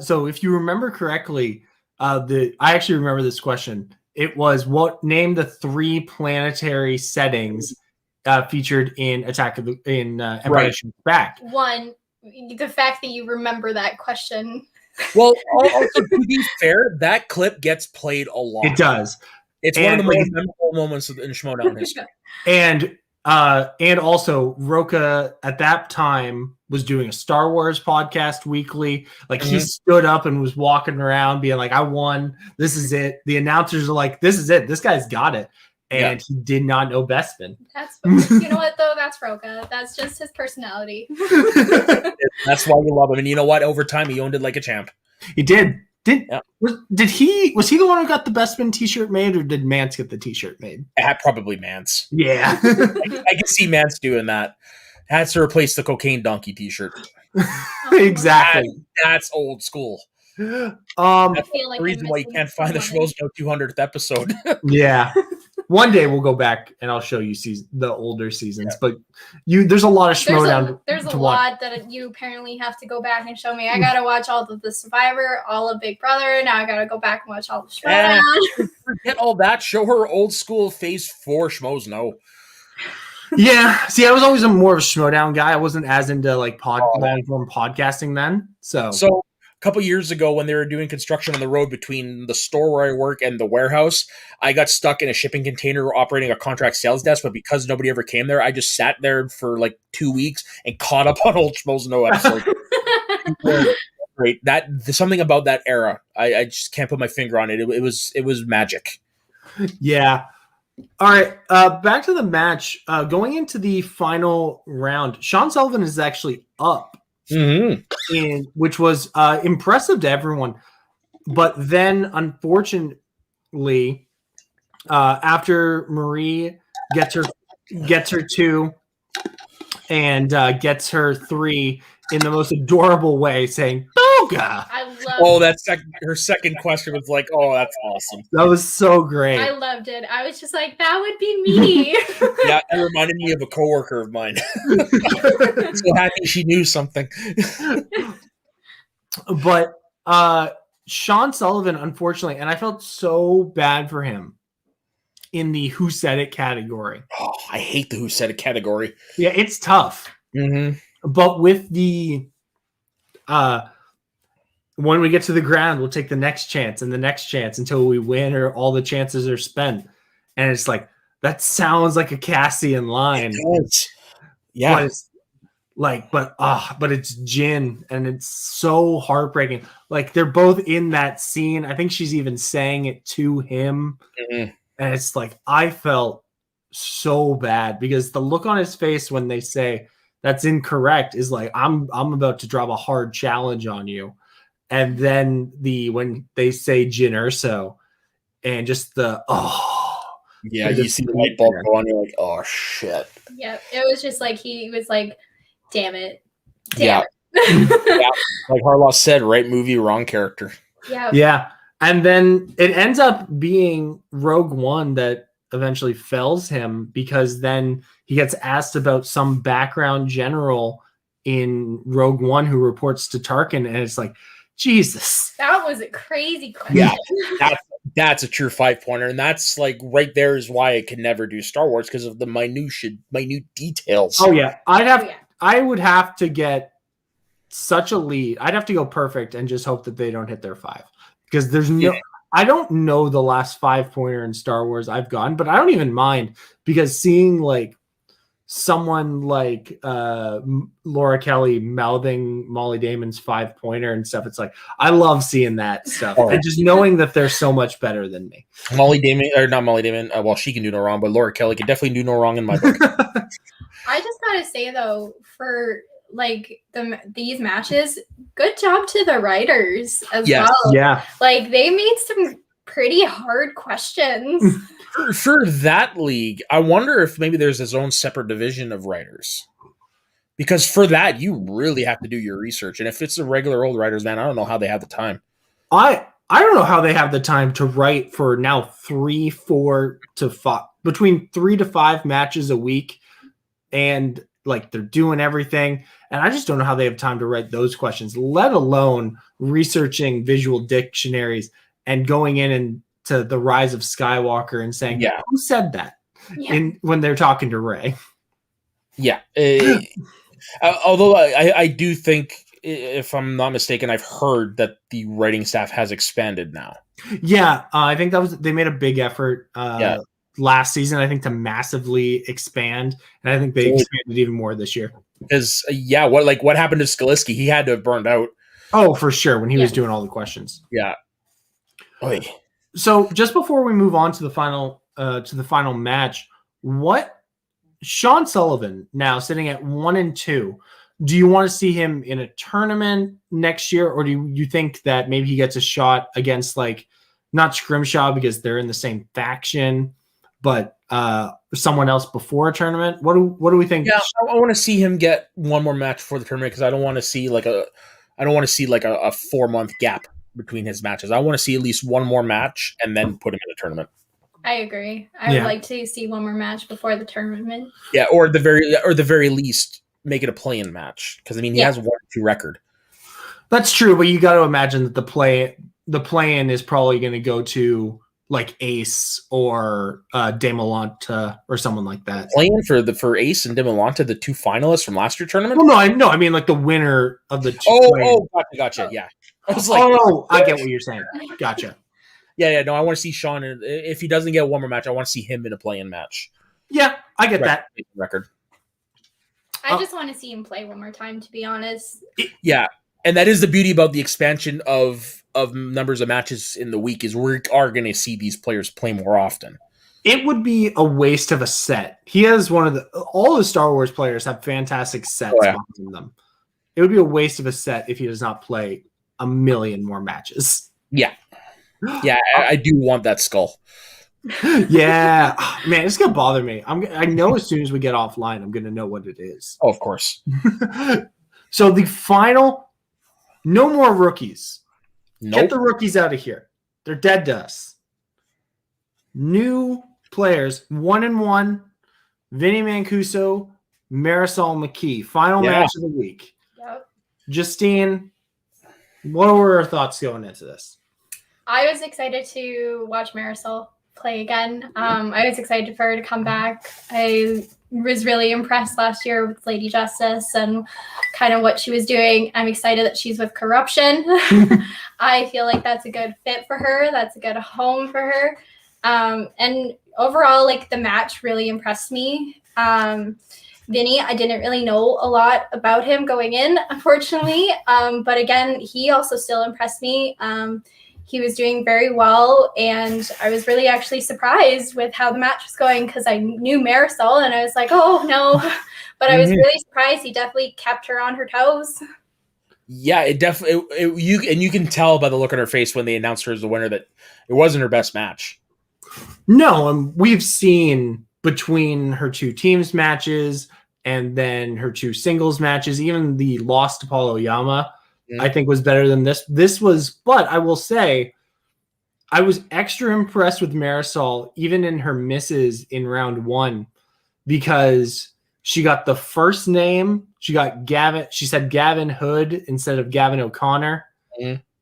so if you remember correctly, I actually remember this question. It was, name the 3 planetary settings featured in Empire Strikes Back. One, the fact that you remember that question. Well, also, to be fair, that clip gets played a lot. It does. It's one of the most memorable moments in Schmoedown history. And also Roca at that time was doing a Star Wars podcast weekly. Like he stood up and was walking around being like, I won. This is it. The announcers are like, this is it. This guy's got it. And he did not know Bespin. You know what though? That's Roca. That's just his personality. That's why we love him. And you know what? Over time, he owned it like a champ. He did. Was he the one who got the Bespin t-shirt made, or did Mance get the t-shirt made? Probably Mance. Yeah. I can see Mance doing that. Has to replace the cocaine donkey t-shirt. Exactly. That's old school. That's the reason why you can't find the Schmoedown 200th episode. Yeah. One day we'll go back and I'll show you the older seasons, but there's a lot of Schmoedown. There's a lot that you apparently have to go back and show me. I gotta watch all of the Survivor, all of Big Brother. Now I gotta go back and watch all of Schmoedown. Forget all that. Show her old school Phase 4 Schmoes. Yeah. See, I was always more of a Schmoedown guy. I wasn't as into like long-form podcasting then. So a couple years ago, when they were doing construction on the road between the store where I work and the warehouse, I got stuck in a shipping container operating a contract sales desk. But because nobody ever came there, I just sat there for like 2 weeks and caught up on old Schmoedown episodes. Great. Something about that era, I just can't put my finger on it. It was magic. Yeah. All right. Back to the match. Going into the final round, Sean Sullivan is actually up. Which was impressive to everyone, but then unfortunately, after Marie gets her 2 and gets her 3 in the most adorable way, saying "Boga." Her second question was like, "Oh, that's awesome." That was so great. I loved it. I was just like, "That would be me." Yeah, it reminded me of a coworker of mine. So happy she knew something. But Sean Sullivan, unfortunately, and I felt so bad for him in the "Who Said It" category. Oh, I hate the "Who Said It" category. Yeah, it's tough. But with the when we get to the ground, we'll take the next chance and the next chance until we win or all the chances are spent. And it's like, that sounds like a Cassian line. Yeah. Like, but it's Jin, and it's so heartbreaking. Like, they're both in that scene. I think she's even saying it to him, and it's like I felt so bad because the look on his face when they say that's incorrect is like I'm about to drop a hard challenge on you, and then when they say Jin Urso, and just yeah, you see the light bulb go on, you're like, oh shit. Yep, it was just like he was like, damn it. Yeah. Like Harlow said, right movie, wrong character. Yeah. And then it ends up being Rogue One that eventually fells him because then he gets asked about some background general in Rogue One who reports to Tarkin, and it's like, Jesus. That was a crazy question. Yeah, that's a true 5-pointer, and that's like right there is why I could never do Star Wars because of the minute details. Oh yeah, I would have to get such a lead. I'd have to go perfect and just hope that they don't hit their 5 because there's no. Yeah. I don't know the last 5-pointer in Star Wars I've gone, but I don't even mind because seeing like someone like Laura Kelly mouthing Molly Damon's 5-pointer and stuff, it's like I love seeing that stuff and just knowing that they're so much better than me. Molly Damon, or not Molly Damon, well, she can do no wrong, but Laura Kelly can definitely do no wrong in my book. I just gotta say though, for like these matches, good job to the writers as well. Yeah, like they made some pretty hard questions. For that league, I wonder if maybe there's his own separate division of writers. Because for that, you really have to do your research. And if it's the regular old writers, man, I don't know how they have the time. I don't know how they have the time to write for now 3, 4 to 5, between 3 to 5 matches a week. And like they're doing everything. And I just don't know how they have time to write those questions, let alone researching visual dictionaries and going in and to the Rise of Skywalker and saying, who said that? Yeah. When they're talking to Rey. Yeah. Although I do think, if I'm not mistaken, I've heard that the writing staff has expanded now. Yeah. I think they made a big effort last season, I think, to massively expand. And I think they expanded even more this year. Because, what happened to Skaliski? He had to have burned out. Oh, for sure. When he was doing all the questions. Yeah. Oy. So just before we move on to the final match, what Sean Sullivan now sitting at 1-2, do you want to see him in a tournament next year, or do you think that maybe he gets a shot against like not Scrimshaw because they're in the same faction, but someone else before a tournament? What do we think? Yeah, I want to see him get one more match before the tournament because I don't want to see like a 4-month gap between his matches. I want to see at least one more match and then put him in a tournament. I agree. I would like to see one more match before the tournament. Yeah, or the very least make it a play-in match because he has 1-2 record. That's true, but you got to imagine that the play-in is probably going to go to like Ace or Demolanta or someone like that. Play-in for Ace and Demolanta, the 2 finalists from last year's tournament. Well, I mean like the winner of the 2. Gotcha. Yeah. I was like, I get what you're saying. Gotcha. Yeah. No, I want to see Sean. If he doesn't get one more match, I want to see him in a play-in match. Yeah, I get that. Record. I just want to see him play one more time, to be honest. Yeah, and that is the beauty about the expansion of numbers of matches in the week is we are going to see these players play more often. It would be a waste of a set. He has all the Star Wars players have fantastic sets in them. It would be a waste of a set if he does not play a million more matches. Yeah. Yeah, I do want that skull. Yeah. Man, it's going to bother me. I know as soon as we get offline, I'm going to know what it is. Oh, of course. So the final, no more rookies. Nope. Get the rookies out of here. They're dead to us. New players, 1-1, Vinny Mancuso, Marisol McKee. Final match of the week. Yep. Justine, what were our thoughts going into this? I was excited to watch Marisol play again. I was excited for her to come back. I was really impressed last year with Lady Justice and kind of what she was doing. I'm excited that she's with Corruption. I feel like that's a good fit for her. That's a good home for her. And overall, like the match really impressed me. Vinny, I didn't really know a lot about him going in, unfortunately. But again, he also still impressed me. He was doing very well, and I was really actually surprised with how the match was going because I knew Marisol, and I was like, oh no. But I was really surprised. He definitely kept her on her toes. Yeah, it definitely. You can tell by the look on her face when they announced her as the winner that it wasn't her best match. No, we've seen between her two teams matches and then her two singles matches, even the loss to Paul Oyama, I think was better than this. But I will say, I was extra impressed with Marisol, even in her misses in round 1, because she got the first name. She got Gavin. She said Gavin Hood instead of Gavin O'Connor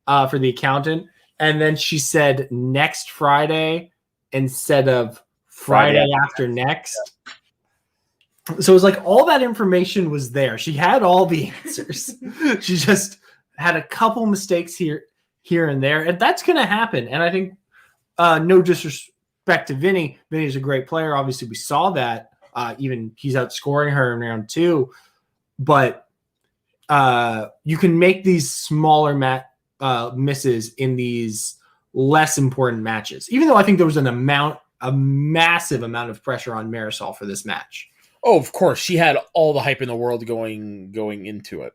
for the accountant. And then she said next Friday instead of Friday after next. So it was like all that information was there. She had all the answers. She just had a couple mistakes here and there. And that's going to happen. And I think no disrespect to Vinny. Vinny's a great player. Obviously, we saw that. Even he's outscoring her in round 2. But you can make these smaller misses in these less important matches. Even though I think there was a massive amount of pressure on Marisol for this match. Oh, of course. She had all the hype in the world going into it.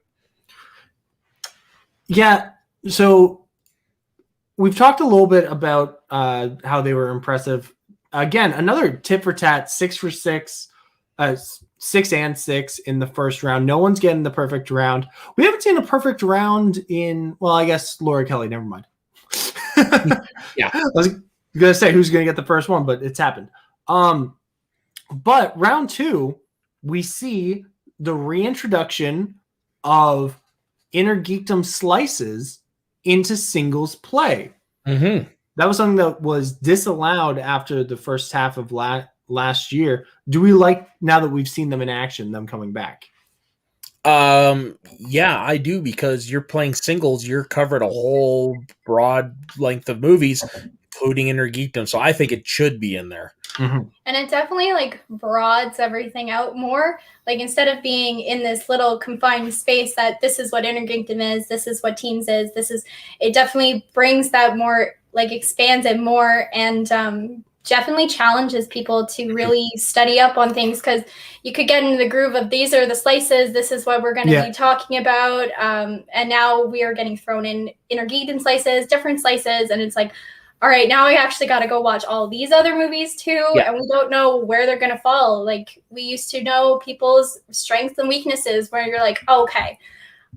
Yeah. So we've talked a little bit about how they were impressive. Again, another tit for tat, 6 for 6, 6 and 6 in the first round. No one's getting the perfect round. We haven't seen a perfect round in, well, I guess Laura Kelly. Never mind. Yeah. I was going to say who's going to get the first one, but it's happened. But round 2, we see the reintroduction of Inner Geekdom slices into singles play. Mm-hmm. That was something that was disallowed after the first half of last year. Do we like, now that we've seen them in action, them coming back? Yeah, I do, because you're playing singles. You're covered a whole broad length of movies, including Inner Geekdom. So I think it should be in there. Mm-hmm. And it definitely like broads everything out more. Like instead of being in this little confined space that this is what Inner Geekdom is, this is what Teams is, it definitely brings that more, like expands it more, and definitely challenges people to really study up on things, because you could get into the groove of these are the slices, this is what we're going to be talking about, and now we are getting thrown in Inner Geekdom slices, different slices, and it's like, all right, now I actually got to go watch all these other movies too, and we don't know where they're going to fall. Like, we used to know people's strengths and weaknesses, where you're like, oh, okay,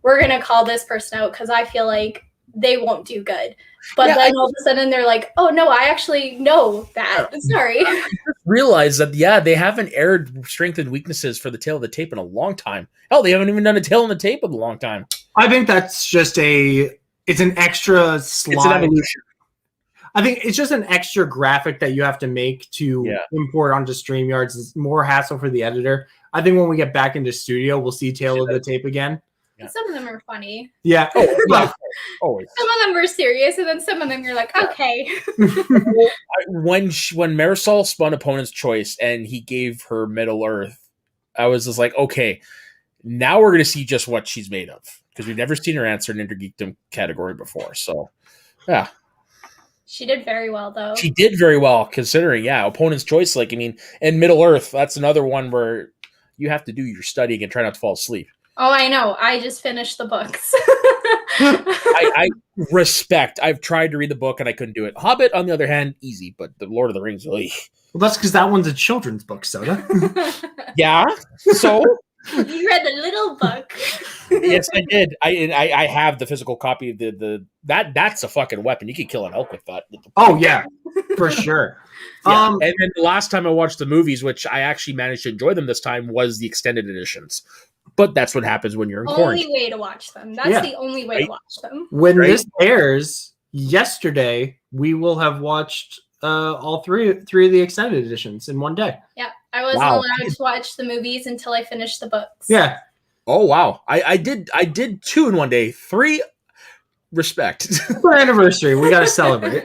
we're going to call this person out because I feel like they won't do good. But then all of a sudden they're like, oh, no, I actually know that. Sorry. I just realized that, they haven't aired strength and weaknesses for the Tale of the Tape in a long time. Hell, they haven't even done a Tale on the Tape in a long time. I think that's just it's an extra slide. It's an evolution. I think it's just an extra graphic that you have to make to import onto StreamYards. It's more hassle for the editor. I think when we get back into studio, we'll see Tale of the Tape again. Yeah. Some of them are funny. Yeah. Always. Some of them are serious, and then some of them you're like, okay. When Marisol spun Opponent's Choice and he gave her Middle Earth, I was just like, okay, now we're going to see just what she's made of, because we've never seen her answer an Inner Geekdom category before. So, yeah. She did very well, though. She did very well, considering, Opponent's Choice. And Middle Earth, that's another one where you have to do your studying and try not to fall asleep. Oh, I know. I just finished the books. I respect. I've tried to read the book and I couldn't do it. Hobbit, on the other hand, easy, but the Lord of the Rings, really. Well, that's because that one's a children's book, Soda. Yeah. So you read the little book. Yes, I did. I have the physical copy of that's a fucking weapon. You could kill an elk with that. Oh yeah, for sure. And then the last time I watched the movies, which I actually managed to enjoy them this time, was the extended editions. But that's what happens when you're in quarantine. Only way to watch them. That's the only way to watch them. When this airs yesterday, we will have watched all three of the extended editions in one day. Yeah, I wasn't allowed to watch the movies until I finished the books. Yeah. Oh wow, I did 2 in one day. 3. Respect. For anniversary, we got to celebrate.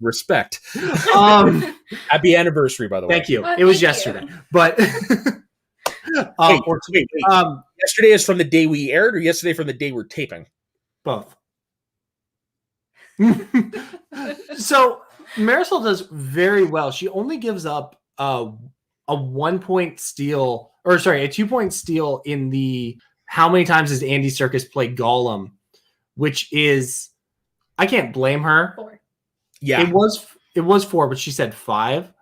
Respect. Happy anniversary, by the way. Thank you. It was yesterday, but Wait. Yesterday is from the day we aired, or yesterday from the day we're taping? Both. So Marisol does very well. She only gives up a 1-point steal, or sorry, a 2-point steal in the how many times does Andy Serkis play Gollum, which is, I can't blame her. 4. Yeah, it was 4, but she said 5.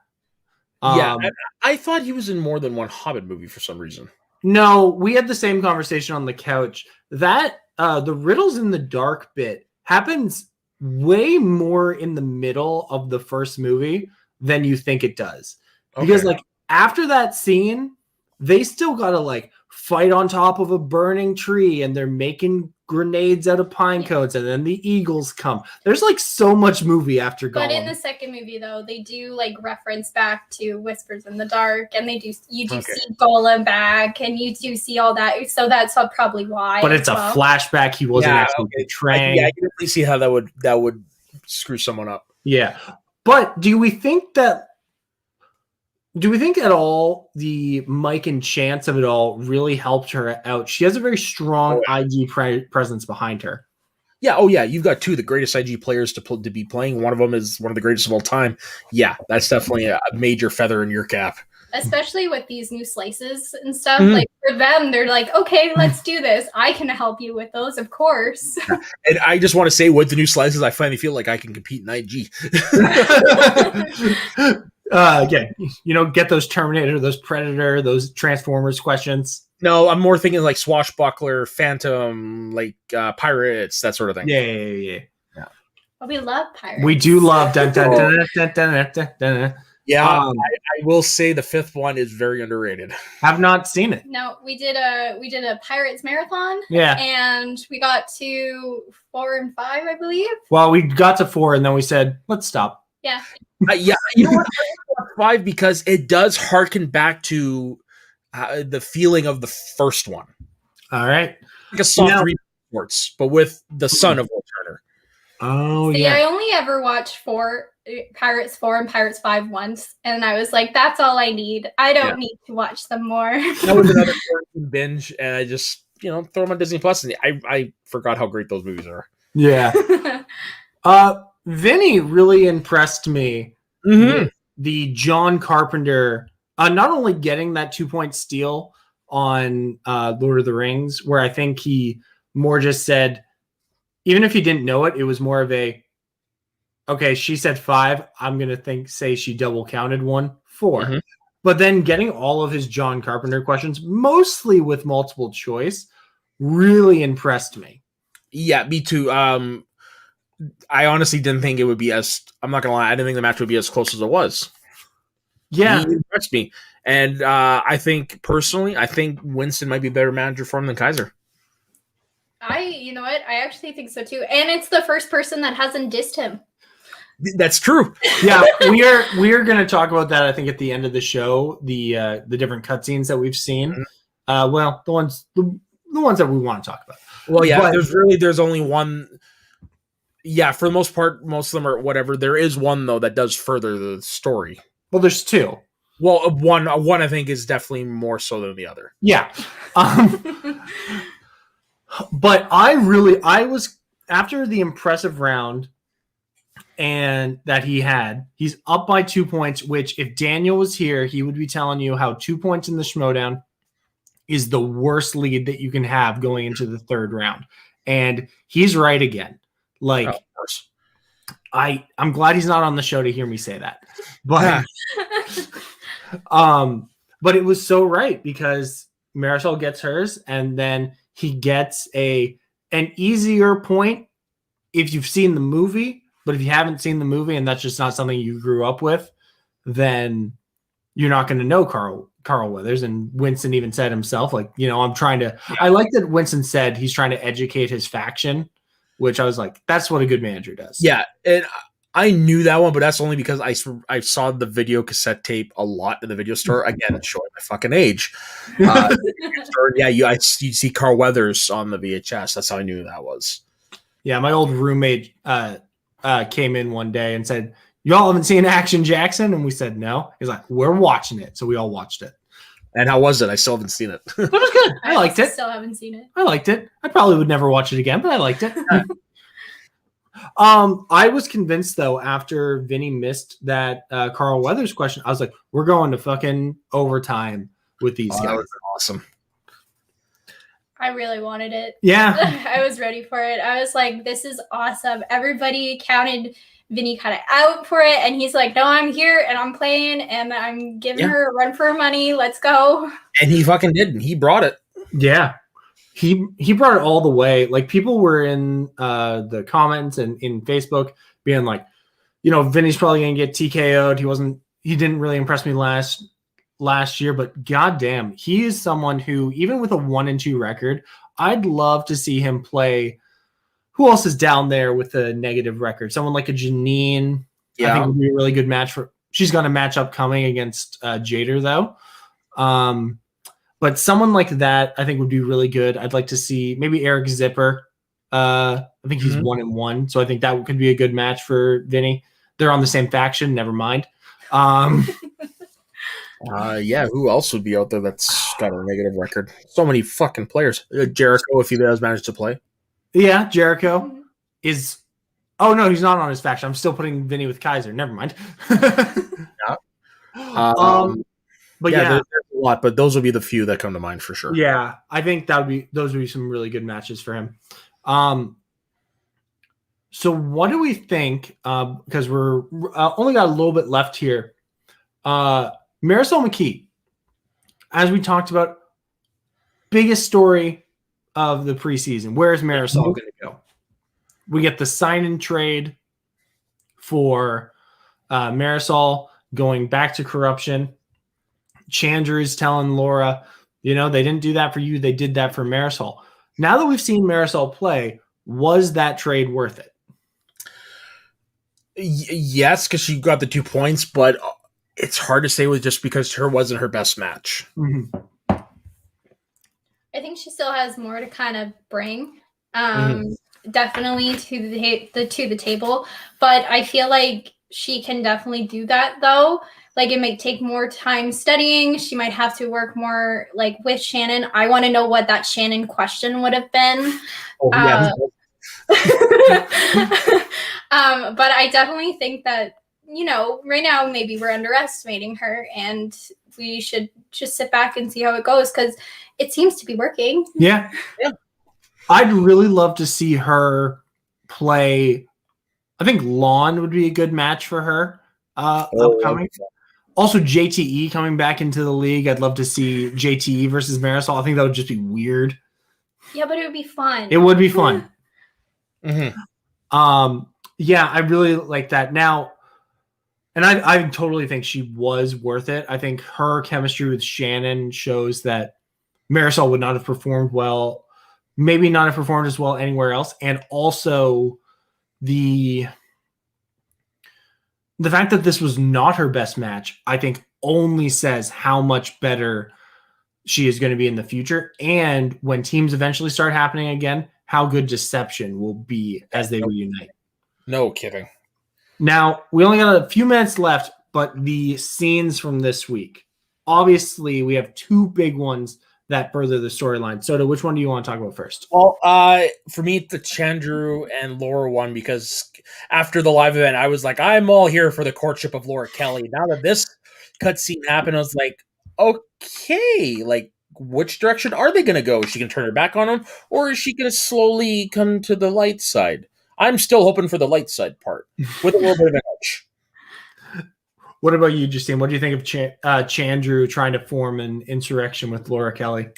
Yeah, I thought he was in more than one Hobbit movie for some reason. No, we had the same conversation on the couch. That the riddles in the dark bit happens way more in the middle of the first movie than you think it does. Because like after that scene, they still gotta like fight on top of a burning tree, and they're making grenades out of pine cones, and then the eagles come. There's like so much movie after Gollum. But in the second movie, though, they do like reference back to Whispers in the Dark, and you do see Gollum back, and you do see all that. So that's probably why. But it's a flashback. He wasn't actually betraying. I can definitely see how that would screw someone up. Yeah, but do we think at all the Mike and Chance of it all really helped her out? She has a very strong IG presence behind her. Yeah. Oh, yeah. You've got 2 of the greatest IG players to be playing. One of them is one of the greatest of all time. Yeah, that's definitely a major feather in your cap. Especially with these new slices and stuff. Mm-hmm. Like for them, they're like, okay, let's do this. I can help you with those, of course. Yeah. And I just want to say, with the new slices, I finally feel like I can compete in IG. Again, get those Terminator, those Predator, those Transformers questions. No, I'm more thinking like Swashbuckler, Phantom, like Pirates, that sort of thing. Yeah. Well, we love Pirates. We do love dun, dun, dun, dun, dun, dun, dun. Yeah, I will say the 5th one is very underrated. Have not seen it. No, we did a Pirates marathon. Yeah, and we got to 4 and 5, I believe. Well, we got to 4, and then we said, let's stop. Yeah. Yeah, you know what? 5 because it does harken back to the feeling of the first one. All right, like a soft sports, but with the son of Will Turner. Oh, yeah. I only ever watched Pirates 4 and Pirates 5 once, and I was like, that's all I need. I don't need to watch them more. That was another binge, and I just, throw them on Disney Plus, and I forgot how great those movies are. Yeah. Vinny really impressed me with the John Carpenter, not only getting that 2-point steal on Lord of the Rings, where I think he more just said, even if he didn't know it, it was more of a, okay, she said 5. I'm going to say she double counted 1, 4. Mm-hmm. But then getting all of his John Carpenter questions, mostly with multiple choice, really impressed me. Yeah, me too. I honestly didn't think it would be I'm not going to lie, I didn't think the match would be as close as it was. Yeah. He impressed me. And I think Winston might be a better manager for him than Kaiser. You know what? I actually think so too. And it's the first person that hasn't dissed him. That's true. Yeah, we are going to talk about that, I think, at the end of the show, the different cutscenes that we've seen. Mm-hmm. Well, the ones that we want to talk about. Well, yeah, there's only one. Yeah, for the most part, most of them are whatever. There is one, though, that does further the story. Well, there's 2. Well, one I think is definitely more so than the other. Yeah. But I was, after the impressive round and that he's up by 2 points, which if Daniel was here, he would be telling you how 2 points in the Schmodown is the worst lead that you can have going into the 3rd round. And he's right again. Like, of course. I'm glad he's not on the show to hear me say that. But but it was so right, because Marisol gets hers, and then he gets an easier point if you've seen the movie. But if you haven't seen the movie and that's just not something you grew up with, then you're not going to know Carl Weathers. And Winston even said himself, like, I'm trying to. I like that Winston said he's trying to educate his faction, which I was like, that's what a good manager does. Yeah, and I knew that one, but that's only because I saw the video cassette tape a lot in the video store. Again, showing my fucking age. You see Carl Weathers on the VHS. That's how I knew that was. Yeah, my old roommate came in one day and said, "Y'all haven't seen Action Jackson?" And we said, "No." He's like, "We're watching it." So we all watched it. And how was it? I still haven't seen it. It was good. I liked it. Still haven't seen it. I liked it. I probably would never watch it again, but I liked it. I was convinced though after Vinny missed that Carl Weathers question, I was like, we're going to fucking overtime with these guys. That was awesome. I really wanted it. Yeah. I was ready for it. I was like, this is awesome. Everybody counted Vinny kind of out for it, and he's like, no, I'm here and I'm playing and I'm giving her a run for her money. Let's go. And he fucking did. He brought it. Yeah. He brought it all the way. Like, people were in the comments and in Facebook being like, Vinny's probably gonna get TKO'd. He didn't really impress me last year, but goddamn, he is someone who, even with a 1-2 record, I'd love to see him play. Who else is down there with a negative record? Someone like a Janine. Yeah. I think would be a really good match for. She's got a matchup coming against Jader though. But someone like that, I think, would be really good. I'd like to see maybe Eric Zipper. I think he's 1-1, so I think that could be a good match for Vinny. They're on the same faction. Never mind. Yeah, who else would be out there that's got a negative record? So many fucking players. Jericho, if he does manage to play. Yeah, Jericho is. Oh no, he's not on his faction. I'm still putting Vinny with Kaiser. Never mind. Yeah. But yeah, there's a lot, but those will be the few that come to mind for sure. Yeah, I think those would be some really good matches for him. So what do we think? Because we're only got a little bit left here. Marisol McKee, as we talked about, biggest story of the preseason. Where is Marisol going to go? We get the sign-in trade for Marisol going back to corruption. Chandru's telling Laura, they didn't do that for you. They did that for Marisol. Now that we've seen Marisol play, was that trade worth it? Yes, because she got the 2 points, but it's hard to say with just because her wasn't her best match. Mm-hmm. I think she still has more to kind of bring, definitely to the table. But I feel like she can definitely do that though. Like, it might take more time studying. She might have to work more like with Shannon. I want to know what that Shannon question would have been. But I definitely think that, right now maybe we're underestimating her and we should just sit back and see how it goes because it seems to be working. Yeah. I'd really love to see her play. I think Lawn would be a good match for her upcoming. Also, JTE coming back into the league. I'd love to see JTE versus Marisol. I think that would just be weird. Yeah, but it would be fun. It would be fun. Yeah, I really like that. Now, and I totally think she was worth it. I think her chemistry with Shannon shows that Marisol would not have performed well, maybe not have performed as well anywhere else. And also the fact that this was not her best match, I think only says how much better she is going to be in the future. And when teams eventually start happening again, how good Deception will be as they reunite. No kidding. Now, we only got a few minutes left, but the scenes from this week. Obviously, we have 2 big ones that further the storyline. Soda, which one do you want to talk about first? Well, for me, the Chandru and Laura one, because after the live event, I was like, I'm all here for the courtship of Laura Kelly. Now that this cutscene happened, I was like, okay, like, which direction are they going to go? Is she going to turn her back on him, or is she going to slowly come to the light side? I'm still hoping for the light side part with a little bit of an edge. What about you, Justine? What do you think of Chandru trying to form an insurrection with Laura Kelly?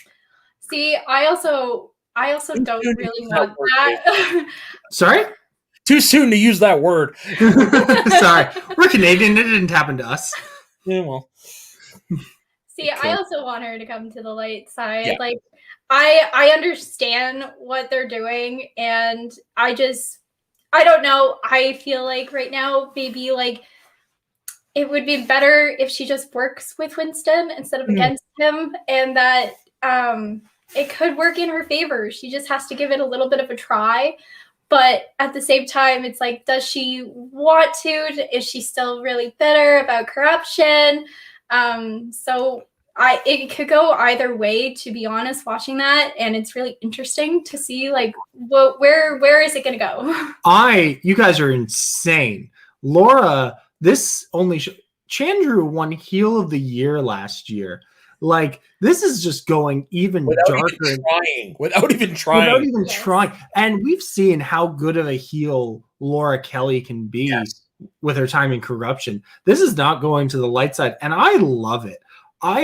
See, I also don't really want that. Sorry? Too soon to use that word. Sorry. We're Canadian. It didn't happen to us. Yeah, well. See, I also want her to come to the light side. Yeah. Like, I understand what they're doing, and I don't know. I feel like right now, maybe like it would be better if she just works with Winston instead of against him, and that it could work in her favor. She just has to give it a little bit of a try. But at the same time, it's like, does she want to? Is she still really bitter about corruption? So it could go either way, to be honest, watching that, and it's really interesting to see like where is it gonna go. You guys are insane. Laura, this only Chandru won heel of the year last year. Like, this is just going even darker. Without even trying. And we've seen how good of a heel Laura Kelly can be with her time in Corruption. This is not going to the light side, and I love it. I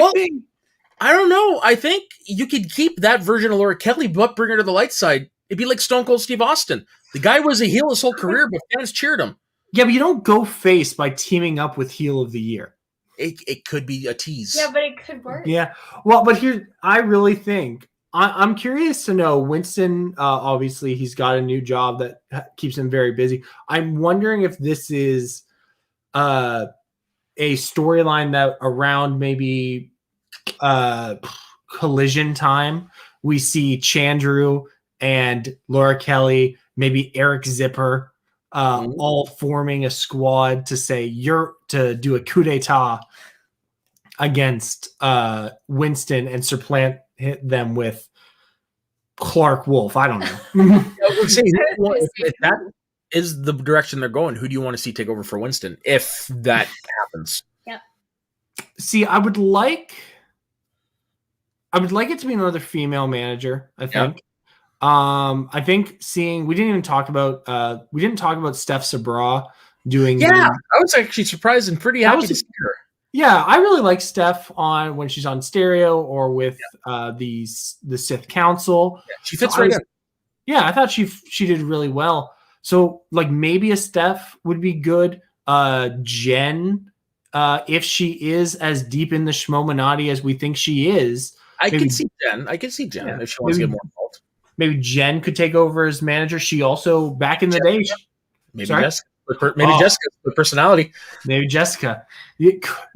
don't know. I think you could keep that version of Laura Kelly, but bring her to the light side. It'd be like Stone Cold Steve Austin. The guy was a heel his whole career, but fans cheered him. Yeah, but you don't go face by teaming up with heel of the year. It could be a tease. Yeah, but it could work. Yeah. Well, but here, I really think I'm curious to know. Winston, obviously, he's got a new job that keeps him very busy. I'm wondering if this is a storyline that around maybe Collision time, we see Chandru and Laura Kelly, maybe Eric Zipper, all forming a squad to do a coup d'etat against Winston and supplant them with Clark Wolf. I don't know. If that is the direction they're going, who do you want to see take over for Winston if that happens? Yeah. See, I would like it to be another female manager, I think. Yeah. I think we didn't talk about Steph Sabra doing. Yeah, I was actually surprised and pretty happy to see her. Yeah, I really like Steph when she's on stereo or with the Sith Council. Yeah, she fits right in. Yeah, I thought she did really well. So like maybe a Steph would be good. Jen, if she is as deep in the Schmominati as we think she is. I can see Jen if she wants to get more involved. Maybe Jen could take over as manager. She also, back in the day, Jessica with personality. Maybe Jessica.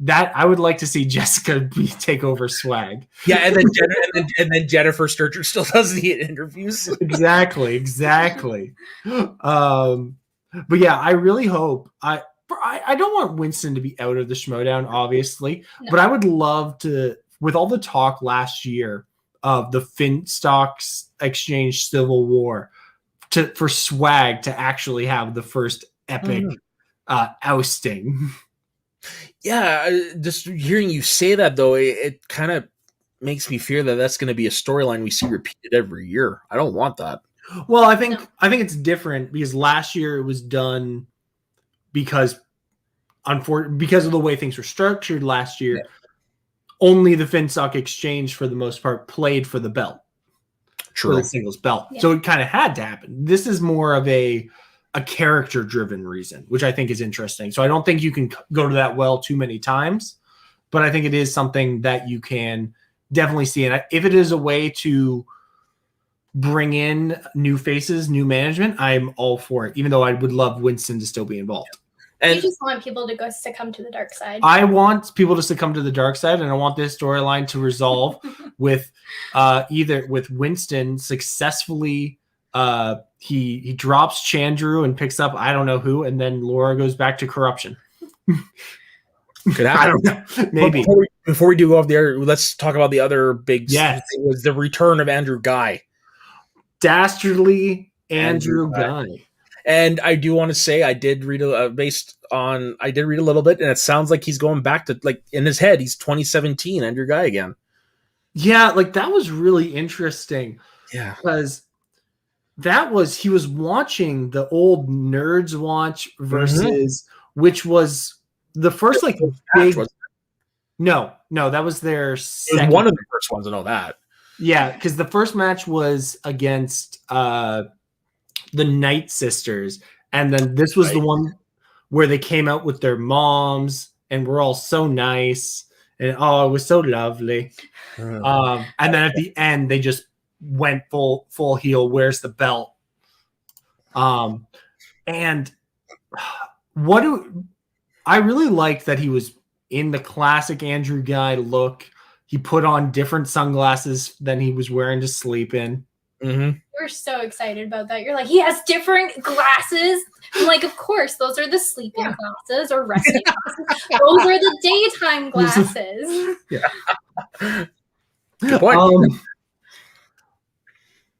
That I would like to see Jessica take over Swag. Yeah, and then Jennifer Sturger still does the interviews. Exactly. But yeah, I really hope I don't want Winston to be out of the Schmodown, obviously, but I would love to. With all the talk last year of the Finstocks Exchange Civil War, for Swag to actually have the first epic ousting. Yeah, just hearing you say that, though, it kind of makes me fear that that's going to be a storyline we see repeated every year. I don't want that. Well, I think it's different because last year it was done because of the way things were structured last year. Yeah. Only the Finstock Exchange, for the most part, played for the belt. True. For the singles belt. Yeah. So it kind of had to happen. This is more of a character-driven reason, which I think is interesting. So I don't think you can go to that well too many times, but I think it is something that you can definitely see. And if it is a way to bring in new faces, new management, I'm all for it, even though I would love Winston to still be involved. And you just want people to succumb to the dark side. I want people to succumb to the dark side, and I want this storyline to resolve with either with Winston successfully. He drops Chandru and picks up I don't know who, and then Laura goes back to Corruption. Could happen. I don't know. Maybe before we do go off the air, let's talk about the other big. Yes, thing was the return of Andrew Guy, dastardly Andrew Guy. And I do want to say I did read a little bit, and it sounds like he's going back to, like, in his head, he's 2017 Andrew Guy again. Yeah, like that was really interesting. Yeah, because he was watching the old Nerds Watch versus which was the first like big. No, that was their second. It was one of the first ones to know that. Yeah, because the first match was against the Night Sisters, and then this was the one where they came out with their moms and we're all so nice and it was so lovely. And then at the end they just went full heel. Where's the belt? And I really liked that he was in the classic Andrew Guy look. He put on different sunglasses than he was wearing to sleep in. Mm-hmm. We're so excited about that. You're like, he has different glasses. I'm like, of course, those are the sleeping glasses or resting glasses. Those are the daytime glasses. Yeah. Good point.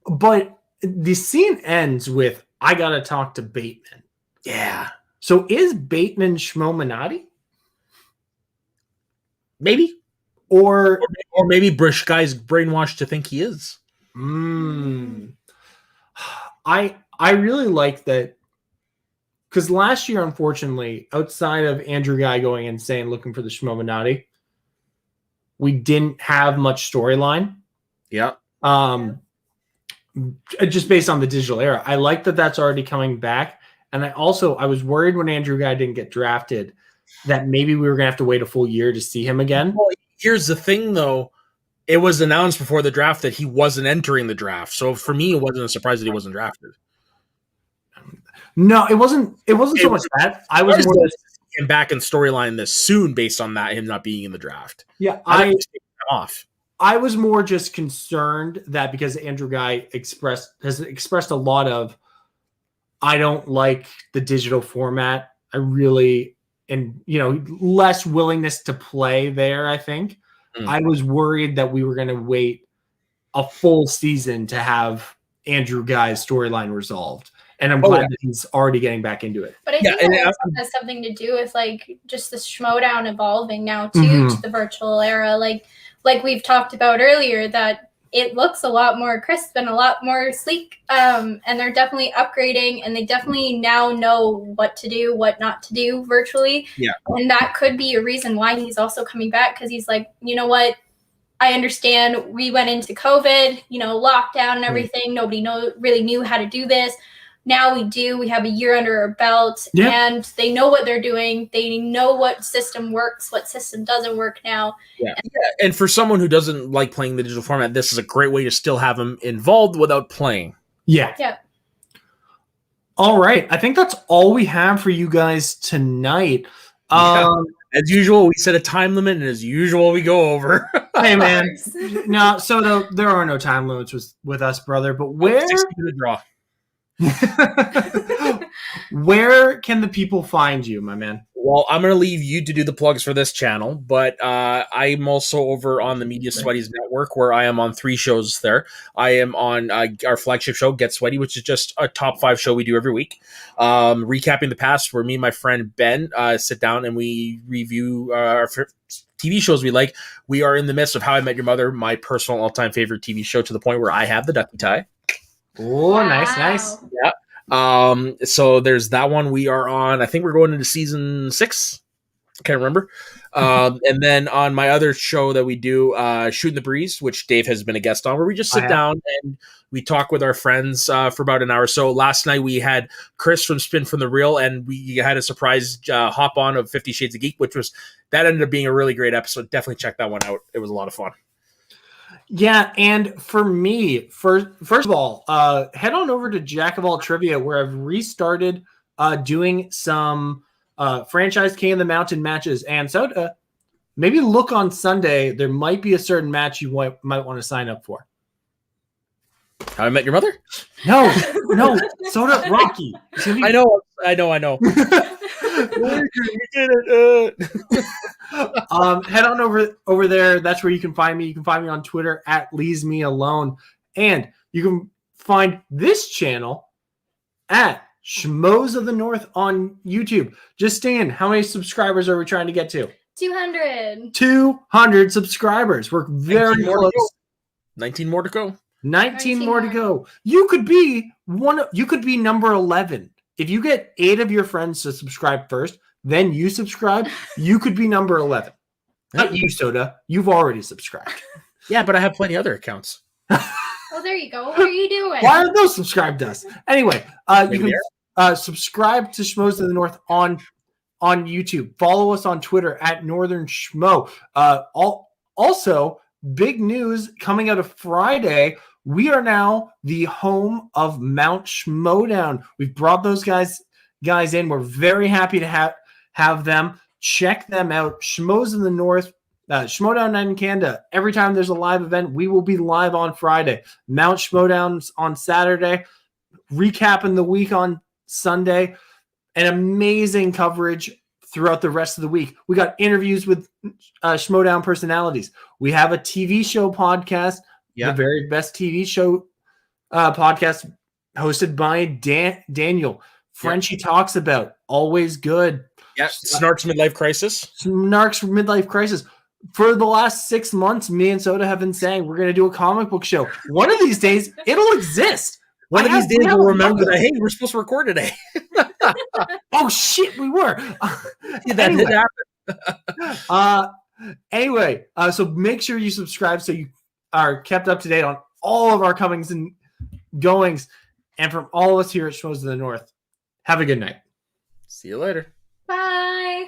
But the scene ends with, I gotta talk to Bateman. Yeah. So is Bateman Schmominati? Maybe. Or maybe Brush guy's brainwashed to think he is. I really like that, because last year, unfortunately, outside of Andrew Guy going insane looking for the Schmominati, we didn't have much storyline. Yeah. Just based on the digital era. I like that that's already coming back. And I was worried when Andrew Guy didn't get drafted that maybe we were going to have to wait a full year to see him again. Well, here's the thing, though. It was announced before the draft that he wasn't entering the draft. So for me, it wasn't a surprise that he wasn't drafted. No, it wasn't so much that. I was more him back in storyline this soon based on that, him not being in the draft. Yeah, I was more just concerned that because Andrew Guy has expressed a lot of, I don't like the digital format. I really, and less willingness to play there. I think I was worried that we were going to wait a full season to have Andrew Guy's storyline resolved. And I'm glad that he's already getting back into it. But I think that has something to do with just the Schmodown evolving now too to the virtual era. Like we've talked about earlier, that it looks a lot more crisp and a lot more sleek. And they're definitely upgrading, and they definitely now know what to do, what not to do virtually. Yeah. And that could be a reason why he's also coming back, because he's like, you know what? I understand we went into COVID, lockdown and everything. Nobody really knew how to do this. Now we do. We have a year under our belt, and they know what they're doing. They know what system works, what system doesn't work now. Yeah. And for someone who doesn't like playing the digital format, this is a great way to still have them involved without playing. Yeah. Yeah. All right. I think that's all we have for you guys tonight. As usual, we set a time limit, and as usual, we go over. Hey, man. No, so there are no time limits with us, brother. But where... 60-minute draw. Where can the people find you, my man? Well, I'm going to leave you to do the plugs for this channel, but I'm also over on the Media Sweaties Network, where I am on 3 shows there. I am on our flagship show, Get Sweaty, which is just a top 5 show we do every week. Recapping the past, where me and my friend Ben sit down and we review our TV shows we like. We are in the midst of How I Met Your Mother, my personal all-time favorite TV show, to the point where I have the ducky tie. Oh, wow. Nice. Yeah. So there's that one. We are on, I think we're going into season 6. Can't remember. And then on my other show that we do, Shooting the Breeze, which Dave has been a guest on, where we just sit down and we talk with our friends for about an hour. So last night we had Chris from Spin from the Reel, and we had a surprise hop on of 50 Shades of Geek, that ended up being a really great episode. Definitely check that one out. It was a lot of fun. Yeah, and for me, first of all, head on over to Jack of All Trivia, where I've restarted doing some franchise King of the Mountain matches. And so maybe look on Sunday. There might be a certain match you might want to sign up for. How I Met Your Mother? No, Soda Rocky. I know. Head on over there. That's where you can find me. You can find me on Twitter at LeavesMeAlone, and you can find this channel at Schmoes of the North on YouTube. Justine, how many subscribers are we trying to get to? 200. 200 subscribers. We're very close. 19 more to go. 19 more to go. You could be number 11. If you get 8 of your friends to subscribe first, then you subscribe, you could be number 11. Not you, Soda. You've already subscribed. Yeah, but I have plenty of other accounts. Oh, there you go. What are you doing? Why are those subscribed to us? Anyway, you can subscribe to Schmoes of the North on YouTube. Follow us on Twitter at Northern Schmo. Also, big news coming out of Friday. We are now the home of Mount Schmodown. We've brought those guys in. We're very happy to have them. Check them out. Schmoes in the North, Schmodown Night in Canada. Every time there's a live event, we will be live on Friday. Mount Schmodown's on Saturday. Recapping the week on Sunday. and amazing coverage throughout the rest of the week. We got interviews with Schmodown personalities. We have a TV show podcast, the very best TV show podcast hosted by Daniel. Frenchie talks about, always good. Yeah, Snark's Midlife Crisis. Snark's Midlife Crisis. For the last 6 months, me and Soda have been saying we're going to do a comic book show. One of these days, it'll exist. One of these days, we'll remember that, hey, we're supposed to record today. Oh, shit, we were. That did happen. Anyway, so make sure you subscribe so you are kept up to date on all of our comings and goings. And from all of us here at Schmoes of the North, have a good night. See you later. Bye.